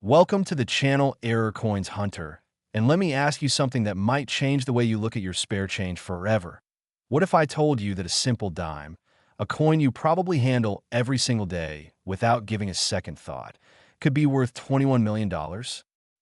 Welcome to the channel Error Coins Hunter, and let me ask you something that might change the way you look at your spare change forever. What if I told you that a simple dime, a coin you probably handle every single day without giving a second thought, could be worth $21 million?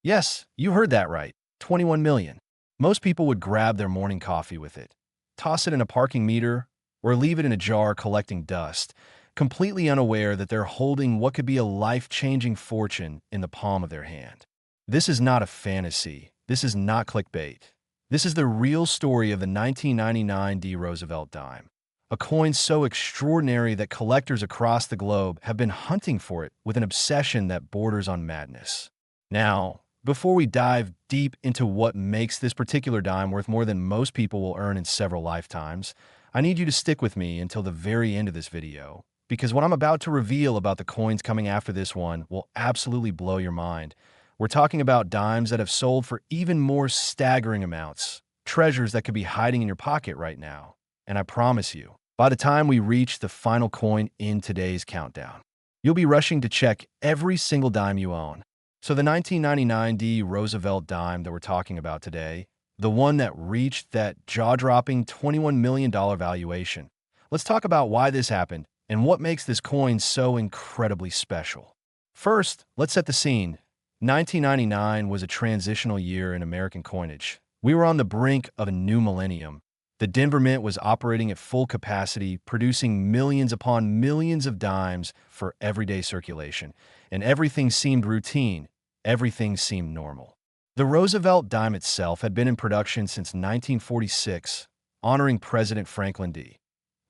Yes, you heard that right, 21 million. Most people would grab their morning coffee with it, toss it in a parking meter, or leave it in a jar collecting dust, completely unaware that they're holding what could be a life-changing fortune in the palm of their hand. This is not a fantasy. This is not clickbait. This is the real story of the 1999 D. Roosevelt Dime, a coin so extraordinary that collectors across the globe have been hunting for it with an obsession that borders on madness. Now, before we dive deep into what makes this particular dime worth more than most people will earn in several lifetimes, I need you to stick with me until the very end of this video, because what I'm about to reveal about the coins coming after this one will absolutely blow your mind. We're talking about dimes that have sold for even more staggering amounts, treasures that could be hiding in your pocket right now. And I promise you, by the time we reach the final coin in today's countdown, you'll be rushing to check every single dime you own. So the 1999 D. Roosevelt Dime that we're talking about today, the one that reached that jaw-dropping $21 million valuation. Let's talk about why this happened and what makes this coin so incredibly special. First, let's set the scene. 1999 was a transitional year in American coinage. We were on the brink of a new millennium. The Denver Mint was operating at full capacity, producing millions upon millions of dimes for everyday circulation, and everything seemed routine. Everything seemed normal. The Roosevelt Dime itself had been in production since 1946, honoring President Franklin D.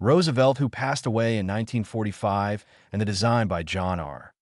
Roosevelt, who passed away in 1945, and the design by John R.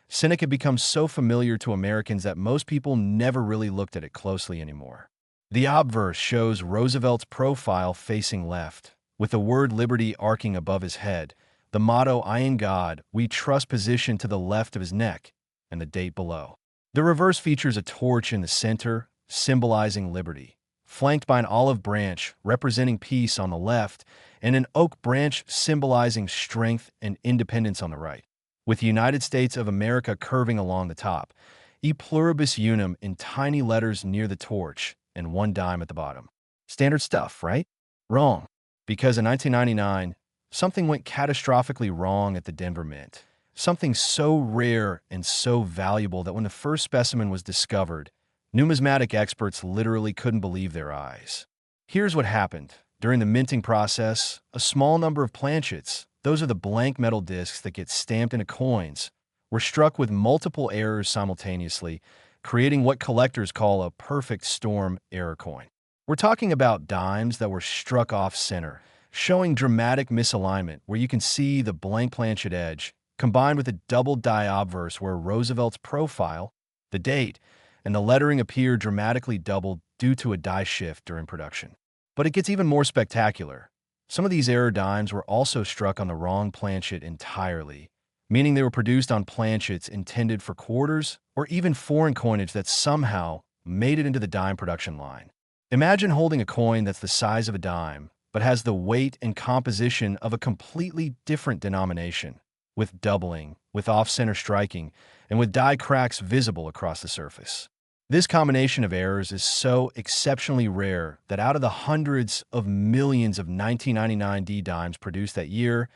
Sinek had become so familiar to Americans that most people never really looked at it closely anymore. The obverse shows Roosevelt's profile facing left, with the word liberty arcing above his head, the motto "I in God, we trust" positioned to the left of his neck, and the date below. The reverse features a torch in the center, symbolizing liberty, flanked by an olive branch representing peace on the left, and an oak branch symbolizing strength and independence on the right, with the United States of America curving along the top, E pluribus unum in tiny letters near the torch, and one dime at the bottom. Standard stuff, right? Wrong. Because in 1999, something went catastrophically wrong at the Denver Mint. Something so rare and so valuable that when the first specimen was discovered, numismatic experts literally couldn't believe their eyes. Here's what happened. During the minting process, a small number of planchets, those are the blank metal discs that get stamped into coins, were struck with multiple errors simultaneously, creating what collectors call a perfect storm error coin. We're talking about dimes that were struck off-center, showing dramatic misalignment where you can see the blank planchet edge, combined with a double die obverse where Roosevelt's profile, the date, and the lettering appear dramatically doubled due to a die shift during production. But it gets even more spectacular. Some of these error dimes were also struck on the wrong planchet entirely, meaning they were produced on planchets intended for quarters or even foreign coinage that somehow made it into the dime production line. Imagine holding a coin that's the size of a dime, but has the weight and composition of a completely different denomination, with doubling, with off-center striking, and with die cracks visible across the surface. This combination of errors is so exceptionally rare that out of the hundreds of millions of 1999 D dimes produced that year,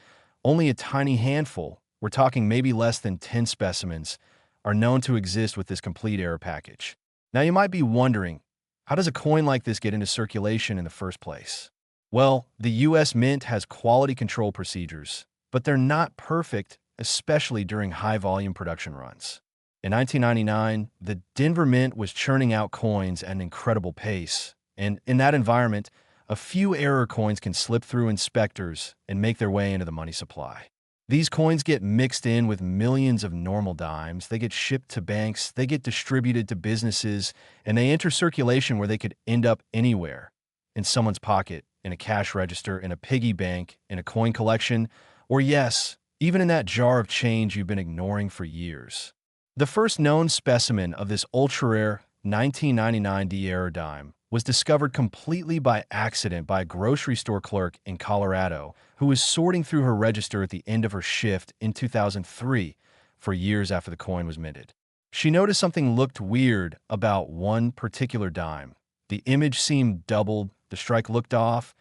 only a tiny handful, we're talking maybe less than 10 specimens, are known to exist with this complete error package. Now you might be wondering, how does a coin like this get into circulation in the first place? Well, the US Mint has quality control procedures, but they're not perfect, especially during high-volume production runs. In 1999, the Denver Mint was churning out coins at an incredible pace, and in that environment, a few error coins can slip through inspectors and make their way into the money supply. These coins get mixed in with millions of normal dimes, they get shipped to banks, they get distributed to businesses, and they enter circulation where they could end up anywhere. In someone's pocket, in a cash register, in a piggy bank, in a coin collection, or yes, even in that jar of change you've been ignoring for years. The first known specimen of this ultra-rare 1999 D error dime was discovered completely by accident by a grocery store clerk in Colorado who was sorting through her register at the end of her shift in 2003, for years after the coin was minted. She noticed something looked weird about one particular dime. The image seemed doubled, the strike looked off,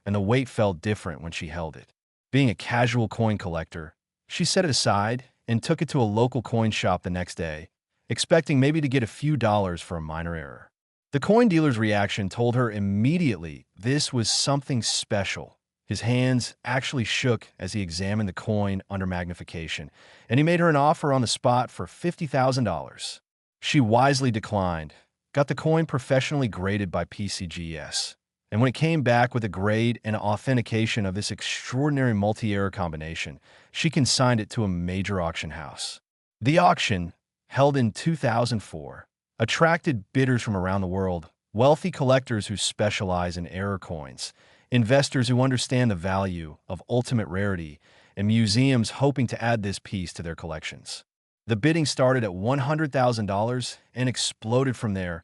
and the weight felt different when she held it. Being a casual coin collector, she set it aside and took it to a local coin shop the next day, expecting maybe to get a few dollars for a minor error. The coin dealer's reaction told her immediately this was something special. His hands actually shook as he examined the coin under magnification, and he made her an offer on the spot for $50,000. She wisely declined, got the coin professionally graded by PCGS, and when it came back with a grade and authentication of this extraordinary multi-error combination, she consigned it to a major auction house. The auction, held in 2004, attracted bidders from around the world, wealthy collectors who specialize in error coins, investors who understand the value of ultimate rarity, and museums hoping to add this piece to their collections. The bidding started at $100,000 and exploded from there.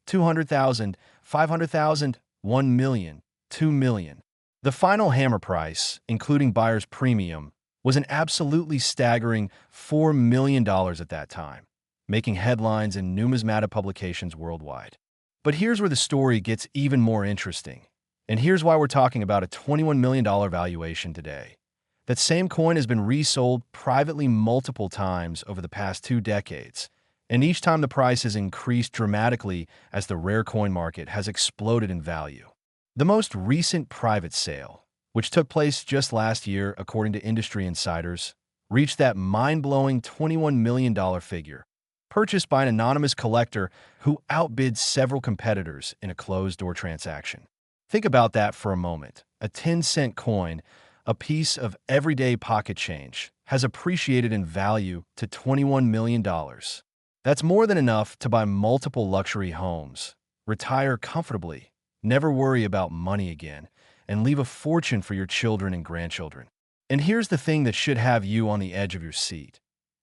$200,000, $500,000, $1 million, $2 million. The final hammer price, including buyer's premium, was an absolutely staggering $4 million at that time, making headlines in numismatic publications worldwide. But here's where the story gets even more interesting. And here's why we're talking about a $21 million valuation today. That same coin has been resold privately multiple times over the past 2 decades, and each time the price has increased dramatically as the rare coin market has exploded in value. The most recent private sale, which took place just last year according to industry insiders, reached that mind-blowing $21 million figure, purchased by an anonymous collector who outbid several competitors in a closed-door transaction. Think about that for a moment. A 10-cent coin, a piece of everyday pocket change, has appreciated in value to $21 million. That's more than enough to buy multiple luxury homes, retire comfortably, never worry about money again, and leave a fortune for your children and grandchildren. And here's the thing that should have you on the edge of your seat.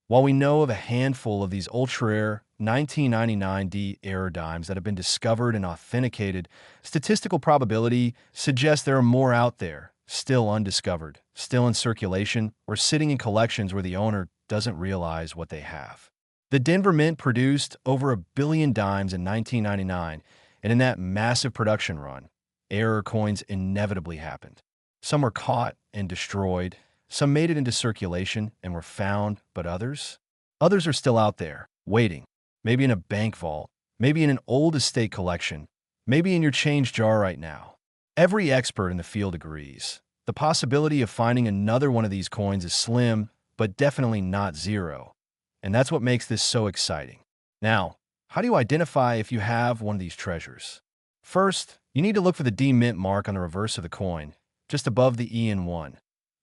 While we know of a handful of these ultra-rare 1999 error dimes that have been discovered and authenticated, statistical probability suggests there are more out there, still undiscovered, still in circulation, or sitting in collections where the owner doesn't realize what they have. The Denver Mint produced over 1 billion dimes in 1999, and in that massive production run, error coins inevitably happened. Some were caught and destroyed, some made it into circulation and were found, but others are still out there, waiting, maybe in a bank vault, maybe in an old estate collection, maybe in your change jar right now. Every expert in the field agrees. The possibility of finding another one of these coins is slim, but definitely not zero. And that's what makes this so exciting. Now, how do you identify if you have one of these treasures? First, you need to look for the D Mint mark on the reverse of the coin, just above the EN1.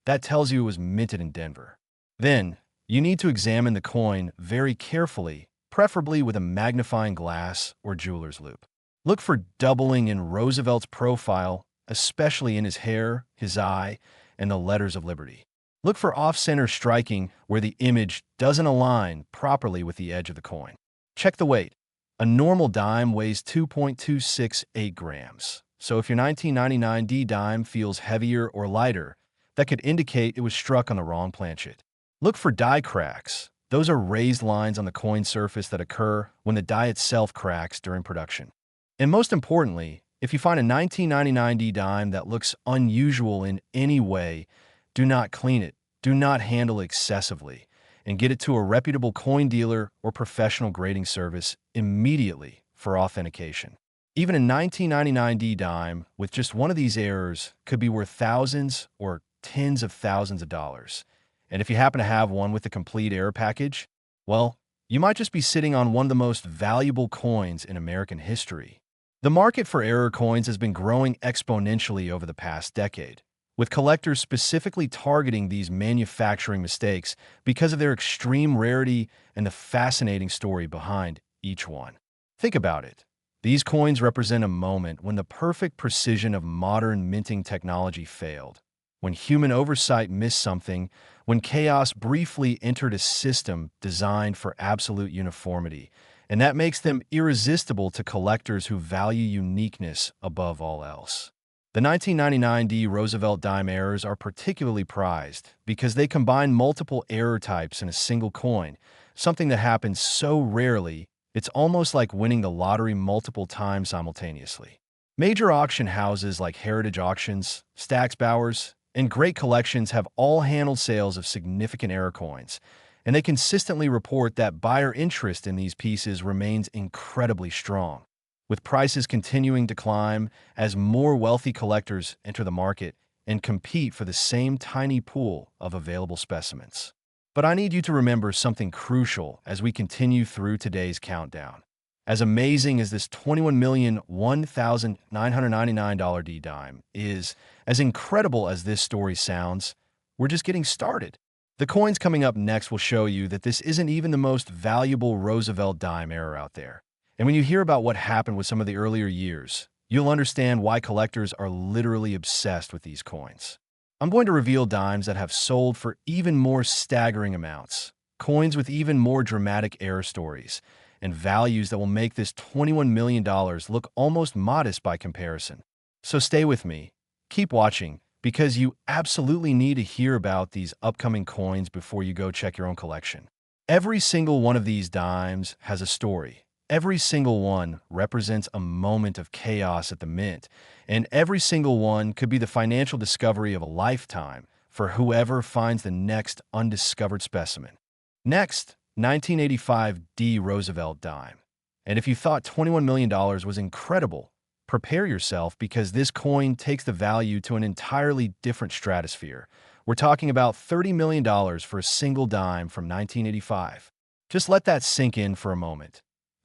That tells you it was minted in Denver. Then, you need to examine the coin very carefully, preferably with a magnifying glass or jeweler's loupe. Look for doubling in Roosevelt's profile, especially in his hair, his eye, and the letters of liberty. Look for off-center striking where the image doesn't align properly with the edge of the coin. Check the weight. A normal dime weighs 2.268 grams. So if your 1999 D dime feels heavier or lighter, that could indicate it was struck on the wrong planchet. Look for die cracks. Those are raised lines on the coin surface that occur when the die itself cracks during production. And most importantly, if you find a 1999 D dime that looks unusual in any way, do not clean it, do not handle it excessively, and get it to a reputable coin dealer or professional grading service immediately for authentication. Even a 1999 D dime with just one of these errors could be worth thousands or tens of thousands of dollars. And if you happen to have one with the complete error package, well, you might just be sitting on one of the most valuable coins in American history. The market for error coins has been growing exponentially over the past decade, with collectors specifically targeting these manufacturing mistakes because of their extreme rarity and the fascinating story behind each one. Think about it. These coins represent a moment when the perfect precision of modern minting technology failed, when human oversight missed something, when chaos briefly entered a system designed for absolute uniformity, and that makes them irresistible to collectors who value uniqueness above all else. The 1999 D Roosevelt Dime errors are particularly prized because they combine multiple error types in a single coin, something that happens so rarely, it's almost like winning the lottery multiple times simultaneously. Major auction houses like Heritage Auctions, Stack's Bowers, and Great Collections have all handled sales of significant era coins, and they consistently report that buyer interest in these pieces remains incredibly strong, with prices continuing to climb as more wealthy collectors enter the market and compete for the same tiny pool of available specimens. But I need you to remember something crucial as we continue through today's countdown. As amazing as this $21,001,999 D-dime is, as incredible as this story sounds, we're just getting started. The coins coming up next will show you that this isn't even the most valuable Roosevelt dime era out there. And when you hear about what happened with some of the earlier years, you'll understand why collectors are literally obsessed with these coins. I'm going to reveal dimes that have sold for even more staggering amounts, coins with even more dramatic era stories, and values that will make this $21 million look almost modest by comparison. So stay with me, keep watching, because you absolutely need to hear about these upcoming coins before you go check your own collection. Every single one of these dimes has a story. Every single one represents a moment of chaos at the mint, and every single one could be the financial discovery of a lifetime for whoever finds the next undiscovered specimen. Next, 1985 D Roosevelt dime. And if you thought $21 million was incredible, prepare yourself because this coin takes the value to an entirely different stratosphere. We're talking about $30 million for a single dime from 1985. Just let that sink in for a moment.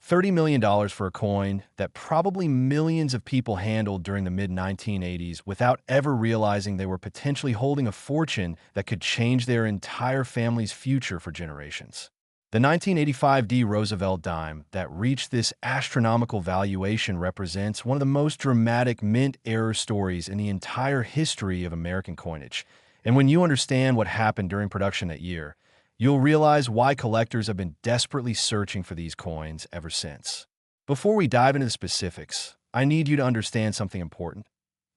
$30 million for a coin that probably millions of people handled during the mid-1980s without ever realizing they were potentially holding a fortune that could change their entire family's future for generations. The 1985 D Roosevelt dime that reached this astronomical valuation represents one of the most dramatic mint-era stories in the entire history of American coinage. And when you understand what happened during production that year, you'll realize why collectors have been desperately searching for these coins ever since. Before we dive into the specifics, I need you to understand something important.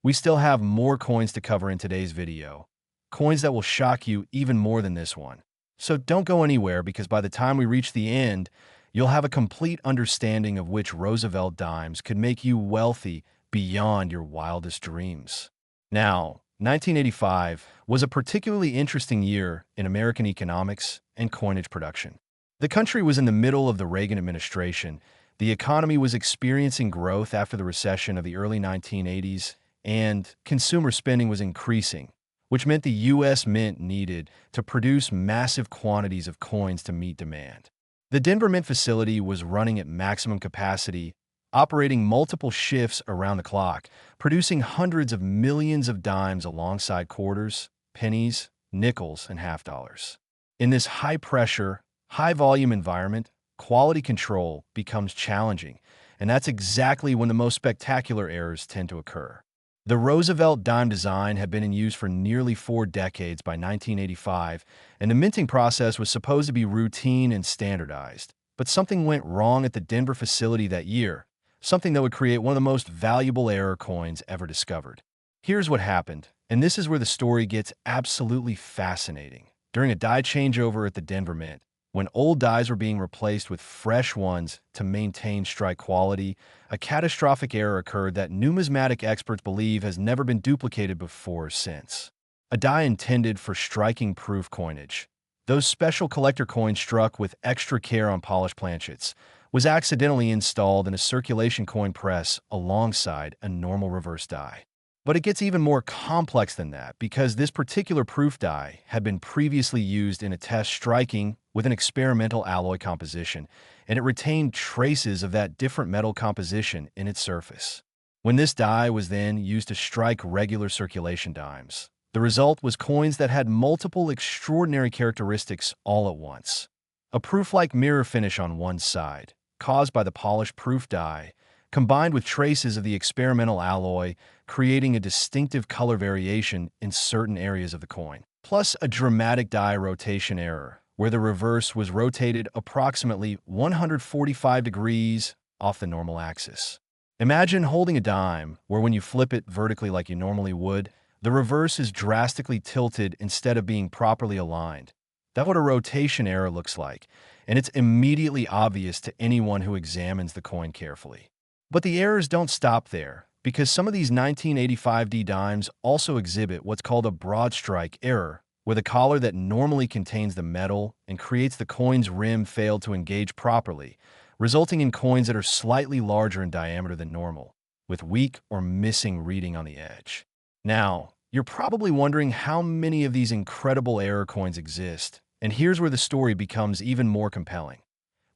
We still have more coins to cover in today's video, coins that will shock you even more than this one. So don't go anywhere because by the time we reach the end, you'll have a complete understanding of which Roosevelt dimes could make you wealthy beyond your wildest dreams. Now, 1985 was a particularly interesting year in American economics and coinage production. The country was in the middle of the Reagan administration, the economy was experiencing growth after the recession of the early 1980s, and consumer spending was increasing, which meant the U.S. Mint needed to produce massive quantities of coins to meet demand. The Denver Mint facility was running at maximum capacity, operating multiple shifts around the clock, producing hundreds of millions of dimes alongside quarters, pennies, nickels, and half dollars. In this high-pressure, high-volume environment, quality control becomes challenging, and that's exactly when the most spectacular errors tend to occur. The Roosevelt dime design had been in use for nearly 4 decades by 1985, and the minting process was supposed to be routine and standardized. But something went wrong at the Denver facility that year, something that would create one of the most valuable error coins ever discovered. Here's what happened, and this is where the story gets absolutely fascinating. During a die changeover at the Denver Mint, when old dies were being replaced with fresh ones to maintain strike quality, a catastrophic error occurred that numismatic experts believe has never been duplicated before or since. A die intended for striking-proof coinage, those special collector coins struck with extra care on polished planchets, was accidentally installed in a circulation coin press alongside a normal reverse die. But it gets even more complex than that because this particular proof die had been previously used in a test striking with an experimental alloy composition, and it retained traces of that different metal composition in its surface. When this die was then used to strike regular circulation dimes, the result was coins that had multiple extraordinary characteristics all at once. A proof-like mirror finish on one side, caused by the polished proof die, combined with traces of the experimental alloy, creating a distinctive color variation in certain areas of the coin. Plus a dramatic die rotation error, where the reverse was rotated approximately 145 degrees off the normal axis. Imagine holding a dime where when you flip it vertically like you normally would, the reverse is drastically tilted instead of being properly aligned. That's what a rotation error looks like, and it's immediately obvious to anyone who examines the coin carefully. But the errors don't stop there, because some of these 1985D dimes also exhibit what's called a broad strike error, where the collar that normally contains the metal and creates the coin's rim failed to engage properly, resulting in coins that are slightly larger in diameter than normal, with weak or missing reading on the edge. Now, you're probably wondering how many of these incredible error coins exist, and here's where the story becomes even more compelling.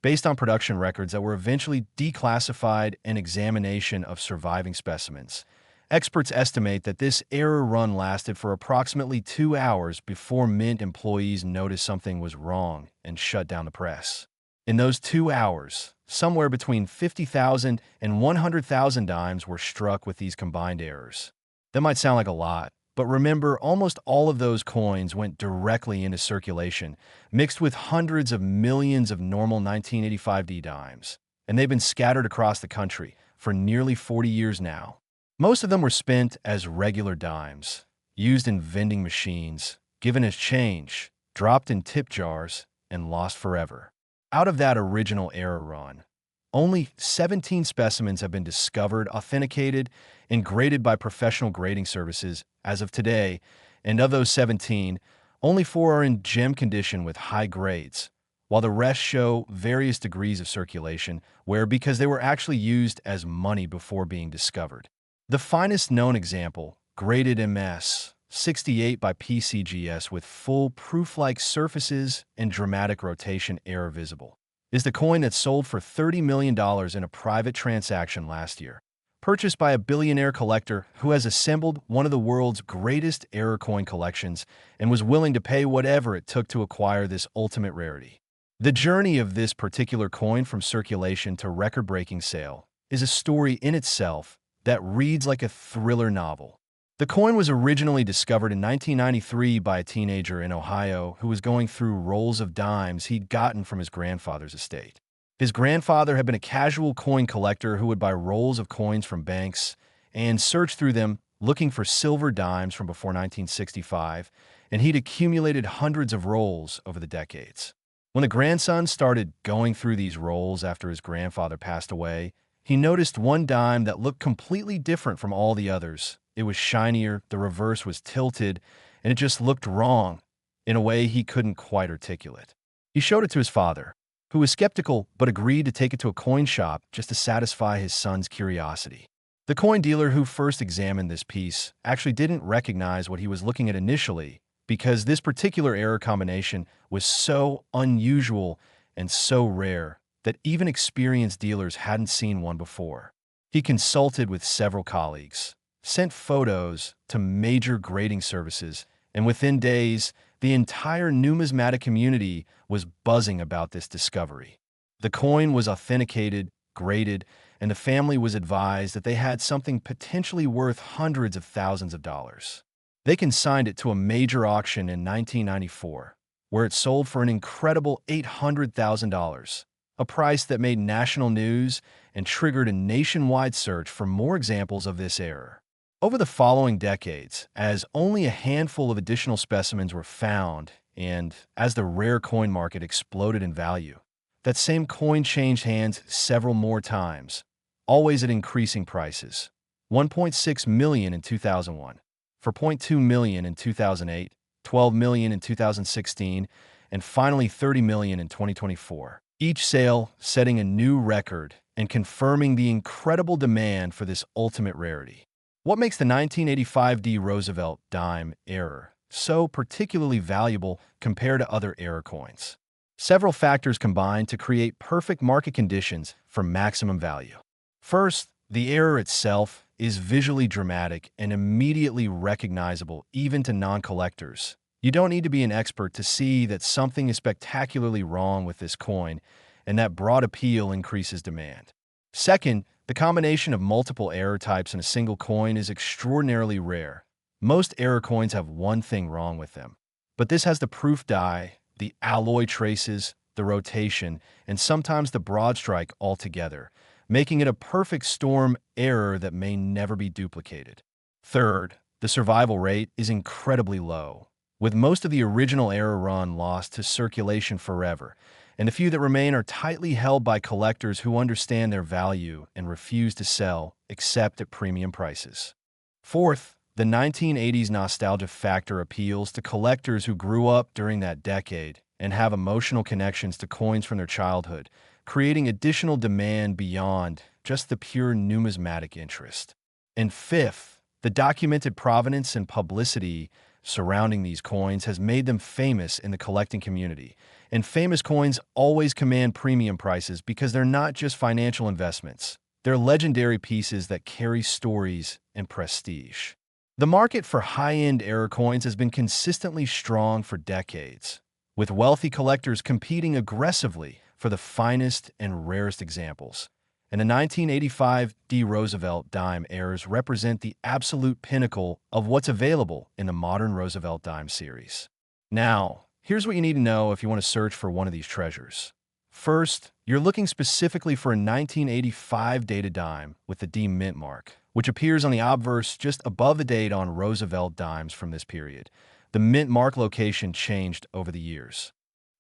Based on production records that were eventually declassified and examination of surviving specimens, experts estimate that this error run lasted for approximately 2 hours before Mint employees noticed something was wrong and shut down the press. In those 2 hours, somewhere between 50,000 and 100,000 dimes were struck with these combined errors. That might sound like a lot, but remember, almost all of those coins went directly into circulation, mixed with hundreds of millions of normal 1985D dimes, and they've been scattered across the country for nearly 40 years now. Most of them were spent as regular dimes, used in vending machines, given as change, dropped in tip jars, and lost forever. Out of that original error run, only 17 specimens have been discovered, authenticated, and graded by professional grading services as of today, and of those 17, only 4 are in gem condition with high grades, while the rest show various degrees of circulation, because they were actually used as money before being discovered. The finest known example, graded MS 68 by PCGS with full proof-like surfaces and dramatic rotation error visible, is the coin that sold for $30 million in a private transaction last year, purchased by a billionaire collector who has assembled one of the world's greatest error coin collections and was willing to pay whatever it took to acquire this ultimate rarity. The journey of this particular coin from circulation to record-breaking sale is a story in itself that reads like a thriller novel. The coin was originally discovered in 1993 by a teenager in Ohio who was going through rolls of dimes he'd gotten from his grandfather's estate. His grandfather had been a casual coin collector who would buy rolls of coins from banks and search through them looking for silver dimes from before 1965, and he'd accumulated hundreds of rolls over the decades. When the grandson started going through these rolls after his grandfather passed away, he noticed one dime that looked completely different from all the others. It was shinier, the reverse was tilted, and it just looked wrong in a way he couldn't quite articulate. He showed it to his father, who was skeptical but agreed to take it to a coin shop just to satisfy his son's curiosity. The coin dealer who first examined this piece actually didn't recognize what he was looking at initially because this particular error combination was so unusual and so rare that even experienced dealers hadn't seen one before. He consulted with several colleagues, sent photos to major grading services, and within days, the entire numismatic community was buzzing about this discovery. The coin was authenticated, graded, and the family was advised that they had something potentially worth hundreds of thousands of dollars. They consigned it to a major auction in 1994, where it sold for an incredible $800,000, a price that made national news and triggered a nationwide search for more examples of this error. Over the following decades, as only a handful of additional specimens were found and as the rare coin market exploded in value, that same coin changed hands several more times, always at increasing prices. $1.6 million in 2001, $4.2 million in 2008, $12 million in 2016, and finally $30 million in 2024. Each sale setting a new record and confirming the incredible demand for this ultimate rarity. What makes the 1985D Roosevelt Dime error so particularly valuable compared to other error coins? Several factors combine to create perfect market conditions for maximum value. First, the error itself is visually dramatic and immediately recognizable even to non-collectors. You don't need to be an expert to see that something is spectacularly wrong with this coin, and that broad appeal increases demand. Second, the combination of multiple error types in a single coin is extraordinarily rare. Most error coins have one thing wrong with them, but this has the proof die, the alloy traces, the rotation, and sometimes the broad strike altogether, making it a perfect storm error that may never be duplicated. Third, the survival rate is incredibly low. with most of the original era run lost to circulation forever, and the few that remain are tightly held by collectors who understand their value and refuse to sell except at premium prices. Fourth, the 1980s nostalgia factor appeals to collectors who grew up during that decade and have emotional connections to coins from their childhood, creating additional demand beyond just the pure numismatic interest. And fifth, the documented provenance and publicity surrounding these coins has made them famous in the collecting community. And famous coins always command premium prices because they're not just financial investments. They're legendary pieces that carry stories and prestige. The market for high-end era coins has been consistently strong for decades, with wealthy collectors competing aggressively for the finest and rarest examples. And the 1985 Roosevelt Dime heirs represent the absolute pinnacle of what's available in the modern Roosevelt Dime series. Now, here's what you need to know if you want to search for one of these treasures. First, you're looking specifically for a 1985 dated dime with the D mint mark, which appears on the obverse just above the date on Roosevelt dimes from this period. The mint mark location changed over the years.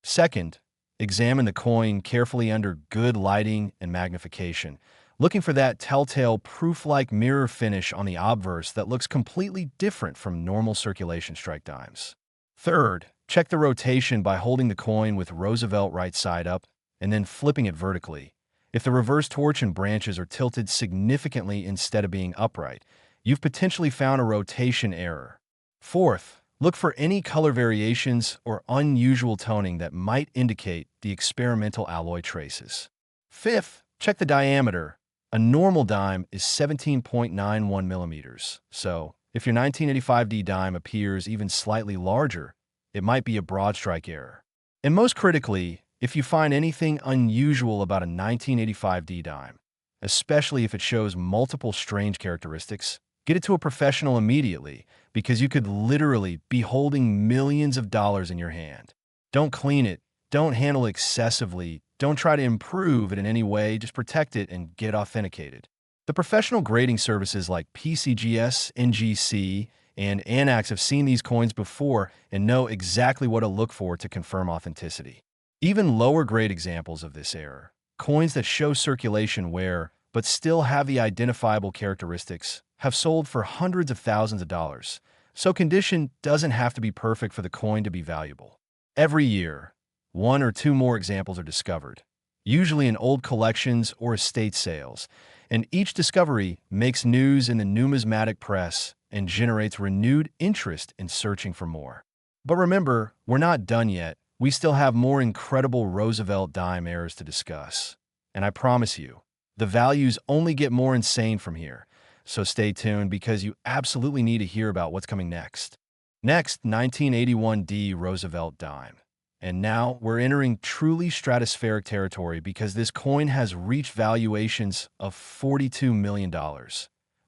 Second, examine the coin carefully under good lighting and magnification, looking for that telltale proof-like mirror finish on the obverse that looks completely different from normal circulation strike dimes. Third, check the rotation by holding the coin with Roosevelt right side up and then flipping it vertically. If the reverse torch and branches are tilted significantly instead of being upright, you've potentially found a rotation error. Fourth, look for any color variations or unusual toning that might indicate the experimental alloy traces. Fifth, check the diameter. A normal dime is 17.91 millimeters, so if your 1985D dime appears even slightly larger, it might be a broad strike error. And most critically, if you find anything unusual about a 1985D dime, especially if it shows multiple strange characteristics, get it to a professional immediately because you could literally be holding millions of dollars in your hand. Don't clean it, don't handle it excessively, don't try to improve it in any way, just protect it and get authenticated. The professional grading services like PCGS, NGC, and Anax have seen these coins before and know exactly what to look for to confirm authenticity. Even lower grade examples of this error, coins that show circulation wear but still have the identifiable characteristics, have sold for hundreds of thousands of dollars, so condition doesn't have to be perfect for the coin to be valuable. Every year, one or two more examples are discovered, usually in old collections or estate sales, and each discovery makes news in the numismatic press and generates renewed interest in searching for more. But remember, we're not done yet. We still have more incredible Roosevelt dime errors to discuss. And I promise you, the values only get more insane from here. So stay tuned because you absolutely need to hear about what's coming next. Next, 1981D Roosevelt Dime. And now we're entering truly stratospheric territory because this coin has reached valuations of $42 million,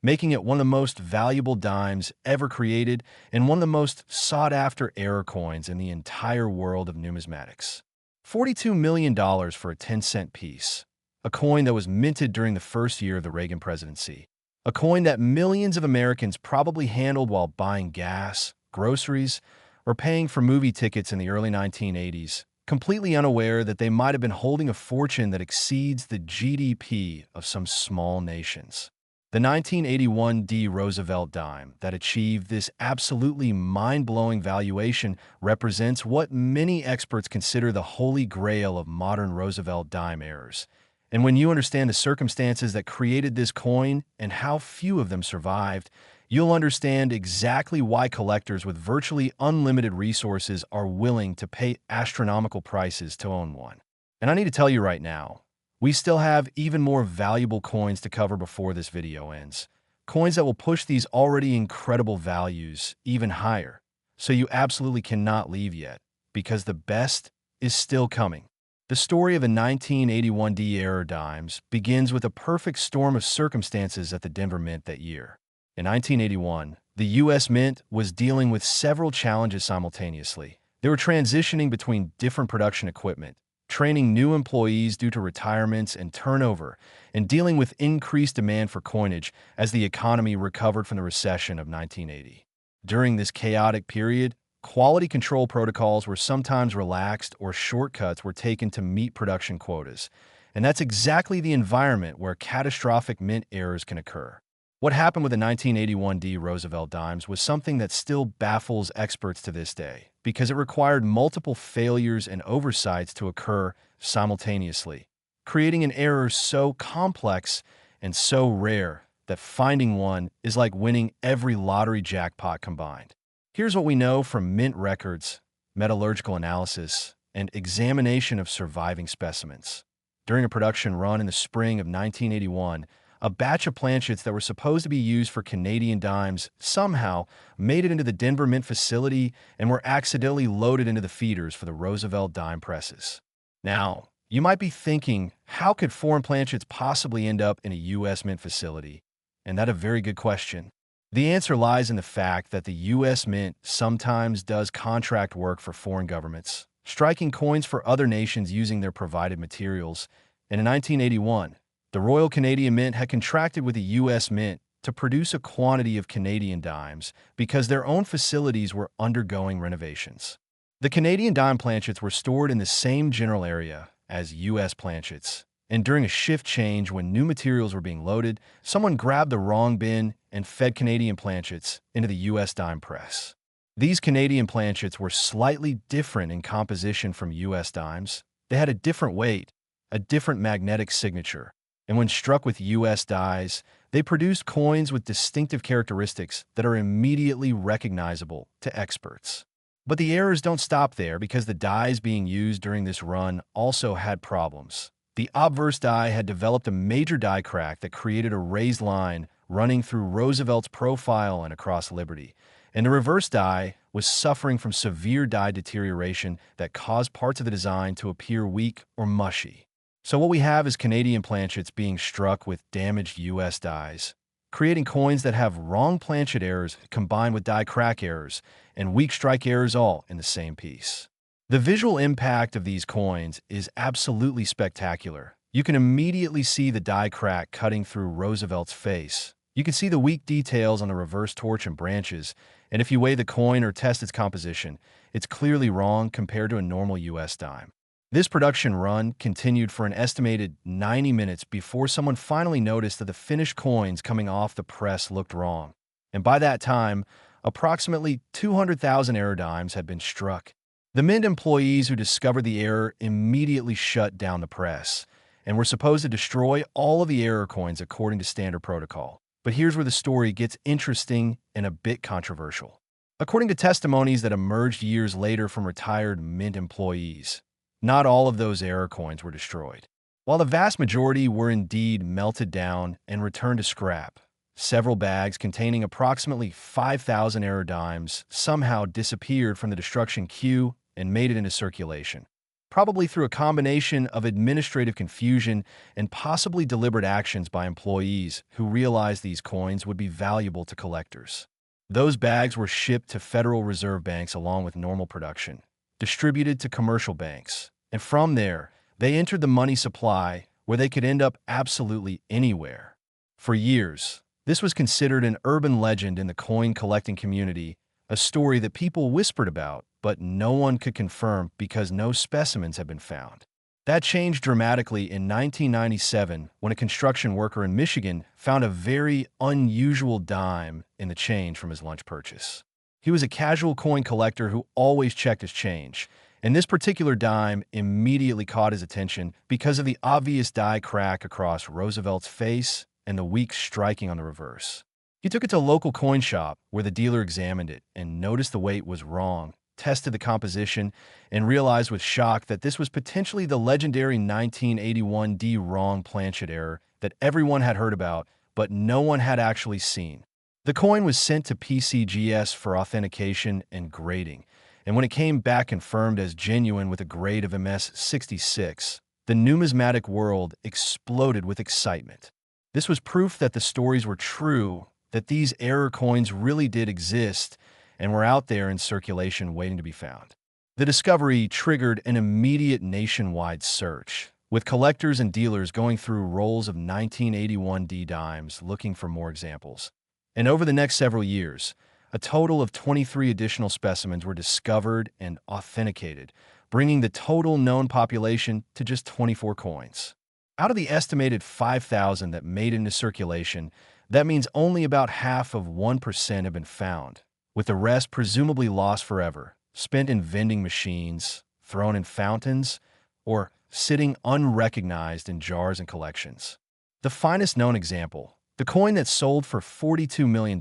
making it one of the most valuable dimes ever created and one of the most sought-after error coins in the entire world of numismatics. $42 million for a 10-cent piece, a coin that was minted during the first year of the Reagan presidency, a coin that millions of Americans probably handled while buying gas, groceries, or paying for movie tickets in the early 1980s, completely unaware that they might have been holding a fortune that exceeds the GDP of some small nations. The 1981D Roosevelt dime that achieved this absolutely mind-blowing valuation represents what many experts consider the holy grail of modern Roosevelt dime errors. And when you understand the circumstances that created this coin and how few of them survived, you'll understand exactly why collectors with virtually unlimited resources are willing to pay astronomical prices to own one. And I need to tell you right now, we still have even more valuable coins to cover before this video ends. Coins that will push these already incredible values even higher. So you absolutely cannot leave yet, because the best is still coming. The story of the 1981D era dimes begins with a perfect storm of circumstances at the Denver Mint that year. In 1981, the U.S. Mint was dealing with several challenges simultaneously. They were transitioning between different production equipment, training new employees due to retirements and turnover, and dealing with increased demand for coinage as the economy recovered from the recession of 1980. During this chaotic period, quality control protocols were sometimes relaxed or shortcuts were taken to meet production quotas. And that's exactly the environment where catastrophic mint errors can occur. What happened with the 1981 D Roosevelt Dimes was something that still baffles experts to this day, because it required multiple failures and oversights to occur simultaneously, creating an error so complex and so rare that finding one is like winning every lottery jackpot combined. Here's what we know from mint records, metallurgical analysis, and examination of surviving specimens. During a production run in the spring of 1981, a batch of planchets that were supposed to be used for Canadian dimes somehow made it into the Denver Mint facility and were accidentally loaded into the feeders for the Roosevelt dime presses. Now, you might be thinking, how could foreign planchets possibly end up in a U.S. Mint facility? And that's a very good question. The answer lies in the fact that the U.S. Mint sometimes does contract work for foreign governments, striking coins for other nations using their provided materials. And in 1981, the Royal Canadian Mint had contracted with the U.S. Mint to produce a quantity of Canadian dimes because their own facilities were undergoing renovations. The Canadian dime planchets were stored in the same general area as U.S. planchets, and during a shift change when new materials were being loaded, someone grabbed the wrong bin and fed Canadian planchets into the U.S. dime press. These Canadian planchets were slightly different in composition from U.S. dimes. They had a different weight, a different magnetic signature, and when struck with U.S. dies, they produced coins with distinctive characteristics that are immediately recognizable to experts. But the errors don't stop there, because the dies being used during this run also had problems. The obverse die had developed a major die crack that created a raised line running through Roosevelt's profile and across Liberty, and the reverse die was suffering from severe die deterioration that caused parts of the design to appear weak or mushy. So what we have is Canadian planchets being struck with damaged U.S. dies, creating coins that have wrong planchet errors combined with die crack errors and weak strike errors all in the same piece. The visual impact of these coins is absolutely spectacular. You can immediately see the die crack cutting through Roosevelt's face. You can see the weak details on the reverse torch and branches, and if you weigh the coin or test its composition, it's clearly wrong compared to a normal U.S. dime. This production run continued for an estimated 90 minutes before someone finally noticed that the finished coins coming off the press looked wrong. And by that time, approximately 200,000 error dimes had been struck. The Mint employees who discovered the error immediately shut down the press and were supposed to destroy all of the error coins according to standard protocol. But here's where the story gets interesting and a bit controversial. According to testimonies that emerged years later from retired Mint employees, not all of those error coins were destroyed. While the vast majority were indeed melted down and returned to scrap, several bags containing approximately 5,000 error dimes somehow disappeared from the destruction queue and made it into circulation, probably through a combination of administrative confusion and possibly deliberate actions by employees who realized these coins would be valuable to collectors. Those bags were shipped to Federal Reserve banks along with normal production, distributed to commercial banks, and from there, they entered the money supply where they could end up absolutely anywhere. For years, this was considered an urban legend in the coin collecting community, a story that people whispered about, but no one could confirm because no specimens had been found. That changed dramatically in 1997 when a construction worker in Michigan found a very unusual dime in the change from his lunch purchase. He was a casual coin collector who always checked his change, and this particular dime immediately caught his attention because of the obvious die crack across Roosevelt's face and the weak striking on the reverse. He took it to a local coin shop where the dealer examined it and noticed the weight was wrong, tested the composition, and realized with shock that this was potentially the legendary 1981 D wrong planchet error that everyone had heard about, but no one had actually seen. The coin was sent to PCGS for authentication and grading, and when it came back confirmed as genuine with a grade of MS 66, the numismatic world exploded with excitement. This was proof that the stories were true, that these error coins really did exist and were out there in circulation waiting to be found. The discovery triggered an immediate nationwide search, with collectors and dealers going through rolls of 1981 D dimes looking for more examples. And over the next several years, A total of 23 additional specimens were discovered and authenticated, bringing the total known population to just 24 coins. Out of the estimated 5,000 that made it into circulation, that means only about half of 1% have been found, with the rest presumably lost forever, spent in vending machines, thrown in fountains, or sitting unrecognized in jars and collections. The finest known example, the coin that sold for $42 million,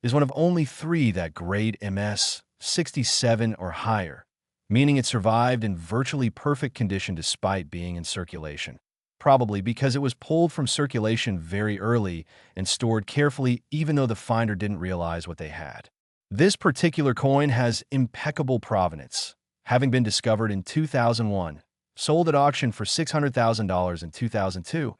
is one of only 3 that grade MS 67 or higher, meaning it survived in virtually perfect condition despite being in circulation. Probably because it was pulled from circulation very early and stored carefully even though the finder didn't realize what they had. This particular coin has impeccable provenance, having been discovered in 2001, sold at auction for $600,000 in 2002,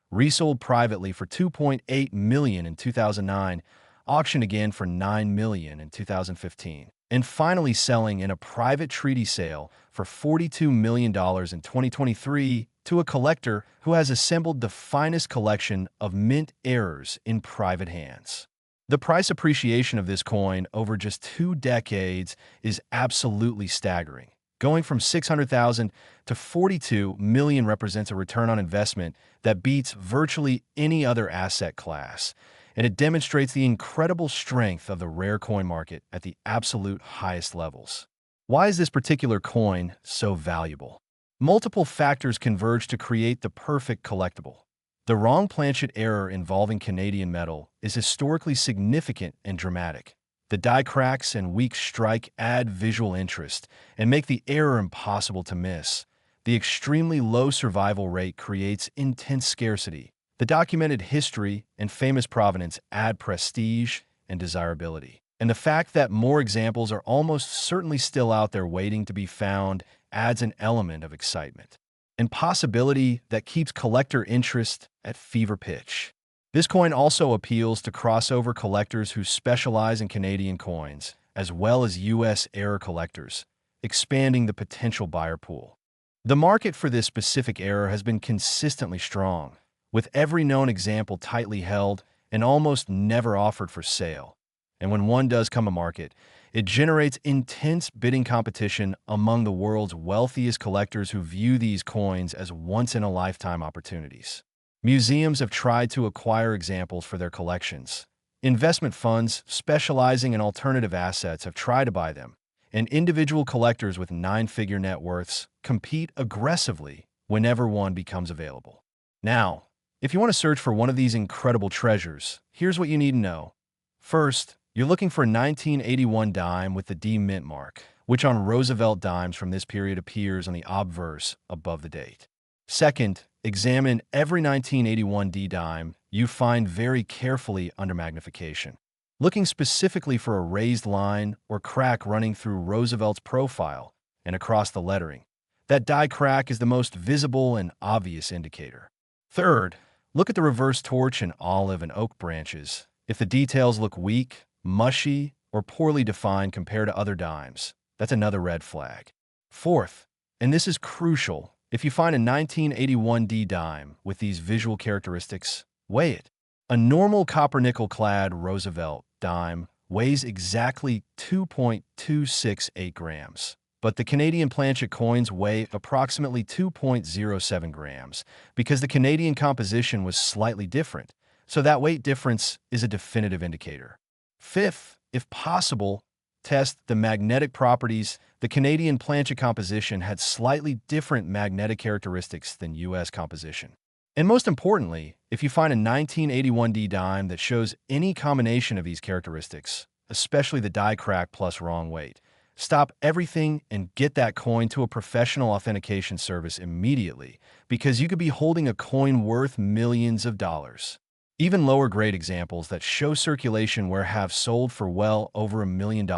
resold privately for $2.8 million in 2009, auctioned again for $9 million in 2015, and finally selling in a private treaty sale for $42 million in 2023 to a collector who has assembled the finest collection of mint errors in private hands. The price appreciation of this coin over just 2 decades is absolutely staggering. Going from $600,000 to $42 million represents a return on investment that beats virtually any other asset class, and it demonstrates the incredible strength of the rare coin market at the absolute highest levels. Why is this particular coin so valuable? Multiple factors converge to create the perfect collectible. The wrong planchet error involving Canadian metal is historically significant and dramatic. The die cracks and weak strike add visual interest and make the error impossible to miss. The extremely low survival rate creates intense scarcity. The documented history and famous provenance add prestige and desirability. And the fact that more examples are almost certainly still out there waiting to be found adds an element of excitement and possibility that keeps collector interest at fever pitch. This coin also appeals to crossover collectors who specialize in Canadian coins, as well as U.S. error collectors, expanding the potential buyer pool. The market for this specific error has been consistently strong, with every known example tightly held and almost never offered for sale. And when one does come to market, it generates intense bidding competition among the world's wealthiest collectors who view these coins as once-in-a-lifetime opportunities. Museums have tried to acquire examples for their collections. Investment funds specializing in alternative assets have tried to buy them, and individual collectors with 9-figure net worths compete aggressively whenever one becomes available. Now, if you want to search for one of these incredible treasures, here's what you need to know. First, you're looking for a 1981 dime with the D mint mark, which on Roosevelt Dimes from this period appears on the obverse above the date. Second, examine every 1981 D dime you find very carefully under magnification, looking specifically for a raised line or crack running through Roosevelt's profile and across the lettering. That die crack is the most visible and obvious indicator. Third, look at the reverse torch and olive and oak branches. If the details look weak, mushy, or poorly defined compared to other dimes, that's another red flag. Fourth, and this is crucial, if you find a 1981 D dime with these visual characteristics, weigh it. A normal copper-nickel clad Roosevelt dime weighs exactly 2.268 grams, but the Canadian planchet coins weigh approximately 2.07 grams because the Canadian composition was slightly different, so that weight difference is a definitive indicator. Fifth, if possible, test the magnetic properties. The Canadian planchet composition had slightly different magnetic characteristics than U.S. composition. And most importantly, if you find a 1981 D dime that shows any combination of these characteristics, especially the die crack plus wrong weight, stop everything and get that coin to a professional authentication service immediately, because you could be holding a coin worth millions of dollars. Even lower grade examples that show circulation have sold for well over $1 million.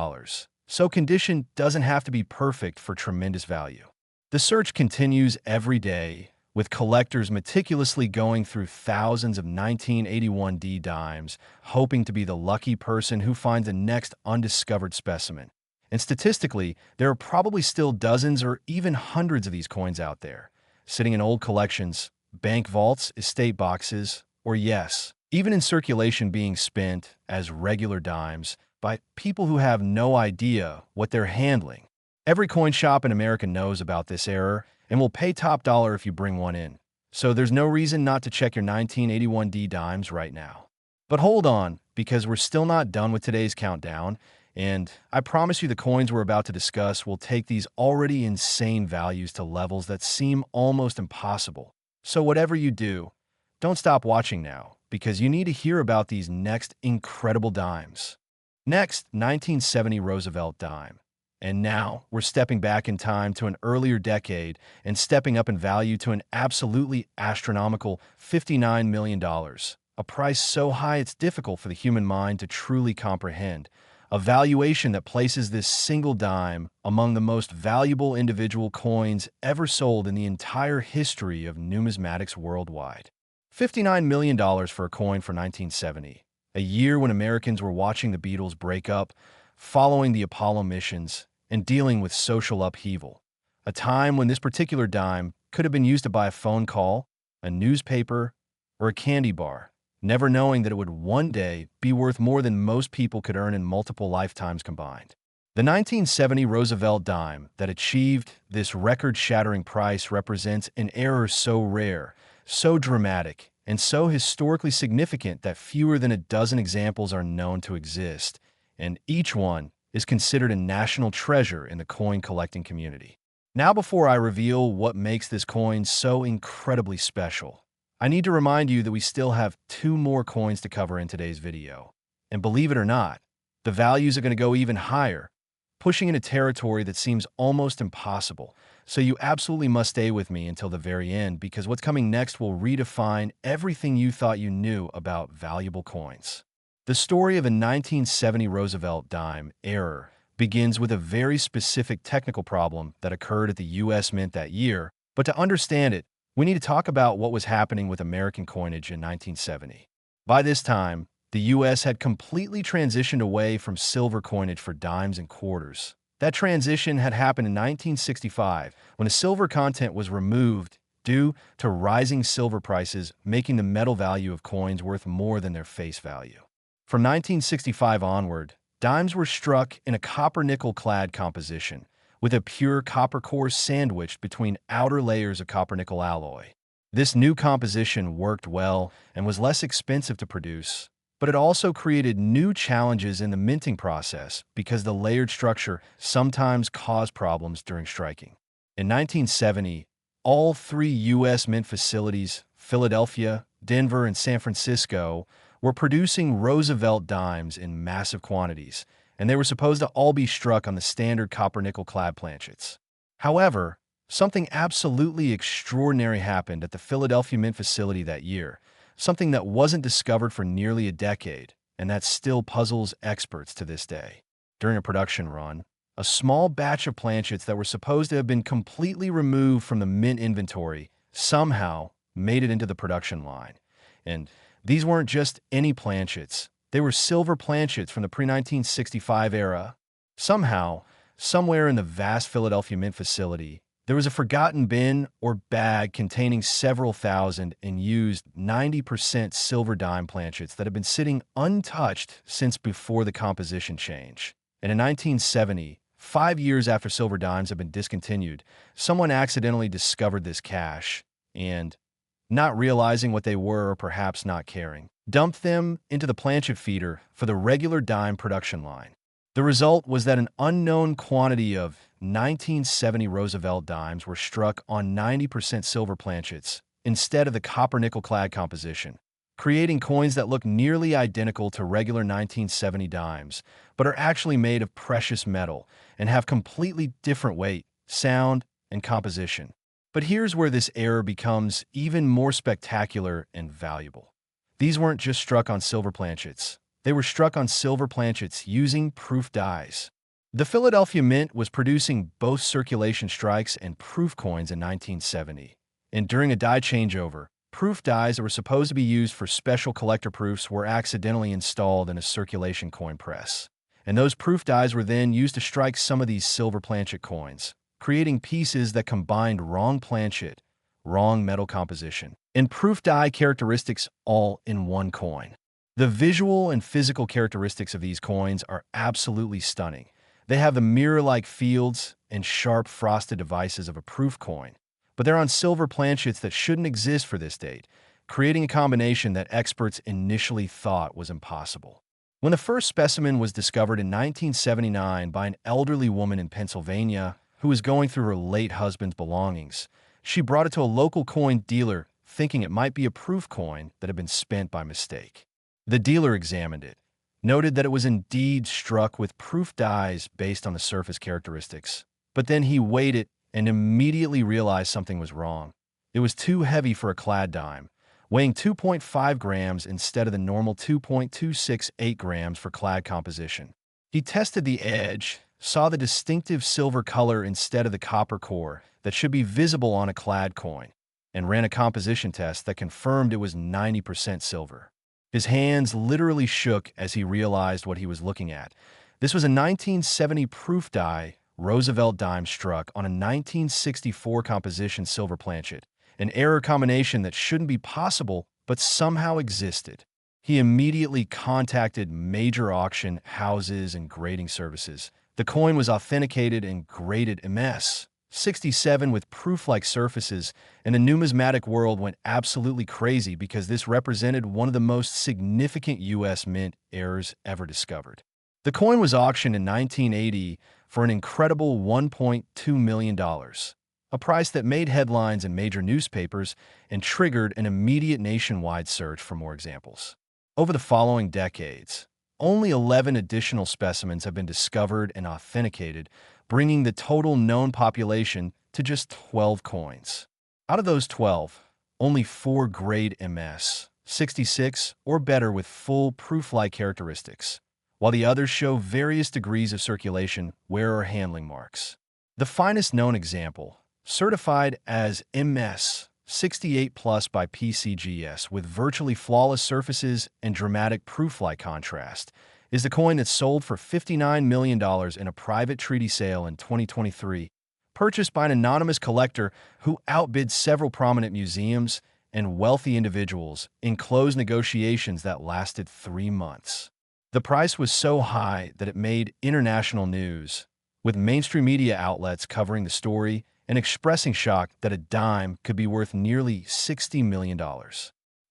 So condition doesn't have to be perfect for tremendous value. The search continues every day, with collectors meticulously going through thousands of 1981 D dimes, hoping to be the lucky person who finds the next undiscovered specimen. And statistically, there are probably still dozens or even hundreds of these coins out there, sitting in old collections, bank vaults, estate boxes, or yes, even in circulation being spent as regular dimes, by people who have no idea what they're handling. Every coin shop in America knows about this error and will pay top dollar if you bring one in. So there's no reason not to check your 1981 D dimes right now. But hold on, because we're still not done with today's countdown, and I promise you the coins we're about to discuss will take these already insane values to levels that seem almost impossible. So whatever you do, don't stop watching now, because you need to hear about these next incredible dimes. Next, 1970 Roosevelt Dime. And now, we're stepping back in time to an earlier decade and stepping up in value to an absolutely astronomical $59 million, a price so high it's difficult for the human mind to truly comprehend, a valuation that places this single dime among the most valuable individual coins ever sold in the entire history of numismatics worldwide. $59 million for a coin for 1970, a year when Americans were watching the Beatles break up, following the Apollo missions, and dealing with social upheaval. A time when this particular dime could have been used to buy a phone call, a newspaper, or a candy bar, never knowing that it would one day be worth more than most people could earn in multiple lifetimes combined. The 1970 Roosevelt dime that achieved this record-shattering price represents an error so rare, so dramatic, and so historically significant that fewer than a dozen examples are known to exist, and each one is considered a national treasure in the coin collecting community. Now, before I reveal what makes this coin so incredibly special, I need to remind you that we still have 2 more coins to cover in today's video. And believe it or not, the values are going to go even higher, pushing into territory that seems almost impossible. So you absolutely must stay with me until the very end, because what's coming next will redefine everything you thought you knew about valuable coins. The story of a 1970 Roosevelt dime error begins with a very specific technical problem that occurred at the U.S. Mint that year, but to understand it, we need to talk about what was happening with American coinage in 1970. By this time, the U.S. had completely transitioned away from silver coinage for dimes and quarters. That transition had happened in 1965, when the silver content was removed due to rising silver prices, making the metal value of coins worth more than their face value. From 1965 onward, dimes were struck in a copper-nickel clad composition, with a pure copper core sandwiched between outer layers of copper-nickel alloy. This new composition worked well and was less expensive to produce, but it also created new challenges in the minting process because the layered structure sometimes caused problems during striking. In 1970, all 3 U.S. mint facilities, Philadelphia, Denver, and San Francisco, were producing Roosevelt dimes in massive quantities, and they were supposed to all be struck on the standard copper-nickel clad planchets. However, something absolutely extraordinary happened at the Philadelphia Mint facility that year, something that wasn't discovered for nearly a decade, and that still puzzles experts to this day. During a production run, a small batch of planchets that were supposed to have been completely removed from the mint inventory somehow made it into the production line. And these weren't just any planchets. They were silver planchets from the pre-1965 era. Somehow, somewhere in the vast Philadelphia Mint facility, there was a forgotten bin or bag containing several thousand and used 90% silver dime planchets that had been sitting untouched since before the composition change. And in 1970, 5 years after silver dimes had been discontinued, someone accidentally discovered this cache and, not realizing what they were or perhaps not caring, dumped them into the planchet feeder for the regular dime production line. The result was that an unknown quantity of 1970 Roosevelt dimes were struck on 90% silver planchets instead of the copper-nickel clad composition, creating coins that look nearly identical to regular 1970 dimes, but are actually made of precious metal and have completely different weight, sound, and composition. But here's where this error becomes even more spectacular and valuable. These weren't just struck on silver planchets. They were struck on silver planchets using proof dies. The Philadelphia Mint was producing both circulation strikes and proof coins in 1970. And during a die changeover, proof dies that were supposed to be used for special collector proofs were accidentally installed in a circulation coin press. And those proof dies were then used to strike some of these silver planchet coins, creating pieces that combined wrong planchet, wrong metal composition, and proof die characteristics all in one coin. The visual and physical characteristics of these coins are absolutely stunning. They have the mirror-like fields and sharp frosted devices of a proof coin, but they're on silver planchets that shouldn't exist for this date, creating a combination that experts initially thought was impossible. When the first specimen was discovered in 1979 by an elderly woman in Pennsylvania who was going through her late husband's belongings, she brought it to a local coin dealer thinking it might be a proof coin that had been spent by mistake. The dealer examined it, noted that it was indeed struck with proof dies based on the surface characteristics, but then he weighed it and immediately realized something was wrong. It was too heavy for a clad dime, weighing 2.5 grams instead of the normal 2.268 grams for clad composition. He tested the edge, saw the distinctive silver color instead of the copper core that should be visible on a clad coin, and ran a composition test that confirmed it was 90% silver. His hands literally shook as he realized what he was looking at. This was a 1970 proof die Roosevelt Dimes struck on a 1964 composition silver planchet, an error combination that shouldn't be possible but somehow existed. He immediately contacted major auction houses and grading services. The coin was authenticated and graded MS 67 with proof-like surfaces, and the numismatic world went absolutely crazy because this represented one of the most significant U.S. mint errors ever discovered. The coin was auctioned in 1980 for an incredible $1.2 million, a price that made headlines in major newspapers and triggered an immediate nationwide search for more examples. Over the following decades, only 11 additional specimens have been discovered and authenticated, bringing the total known population to just 12 coins. Out of those 12, only 4 grade MS 66 or better with full proof-like characteristics, while the others show various degrees of circulation, wear, or handling marks. The finest known example, certified as MS 68 Plus by PCGS with virtually flawless surfaces and dramatic proof-like contrast, is the coin that sold for $59 million in a private treaty sale in 2023, purchased by an anonymous collector who outbid several prominent museums and wealthy individuals in closed negotiations that lasted 3 months. The price was so high that it made international news, with mainstream media outlets covering the story and expressing shock that a dime could be worth nearly $60 million.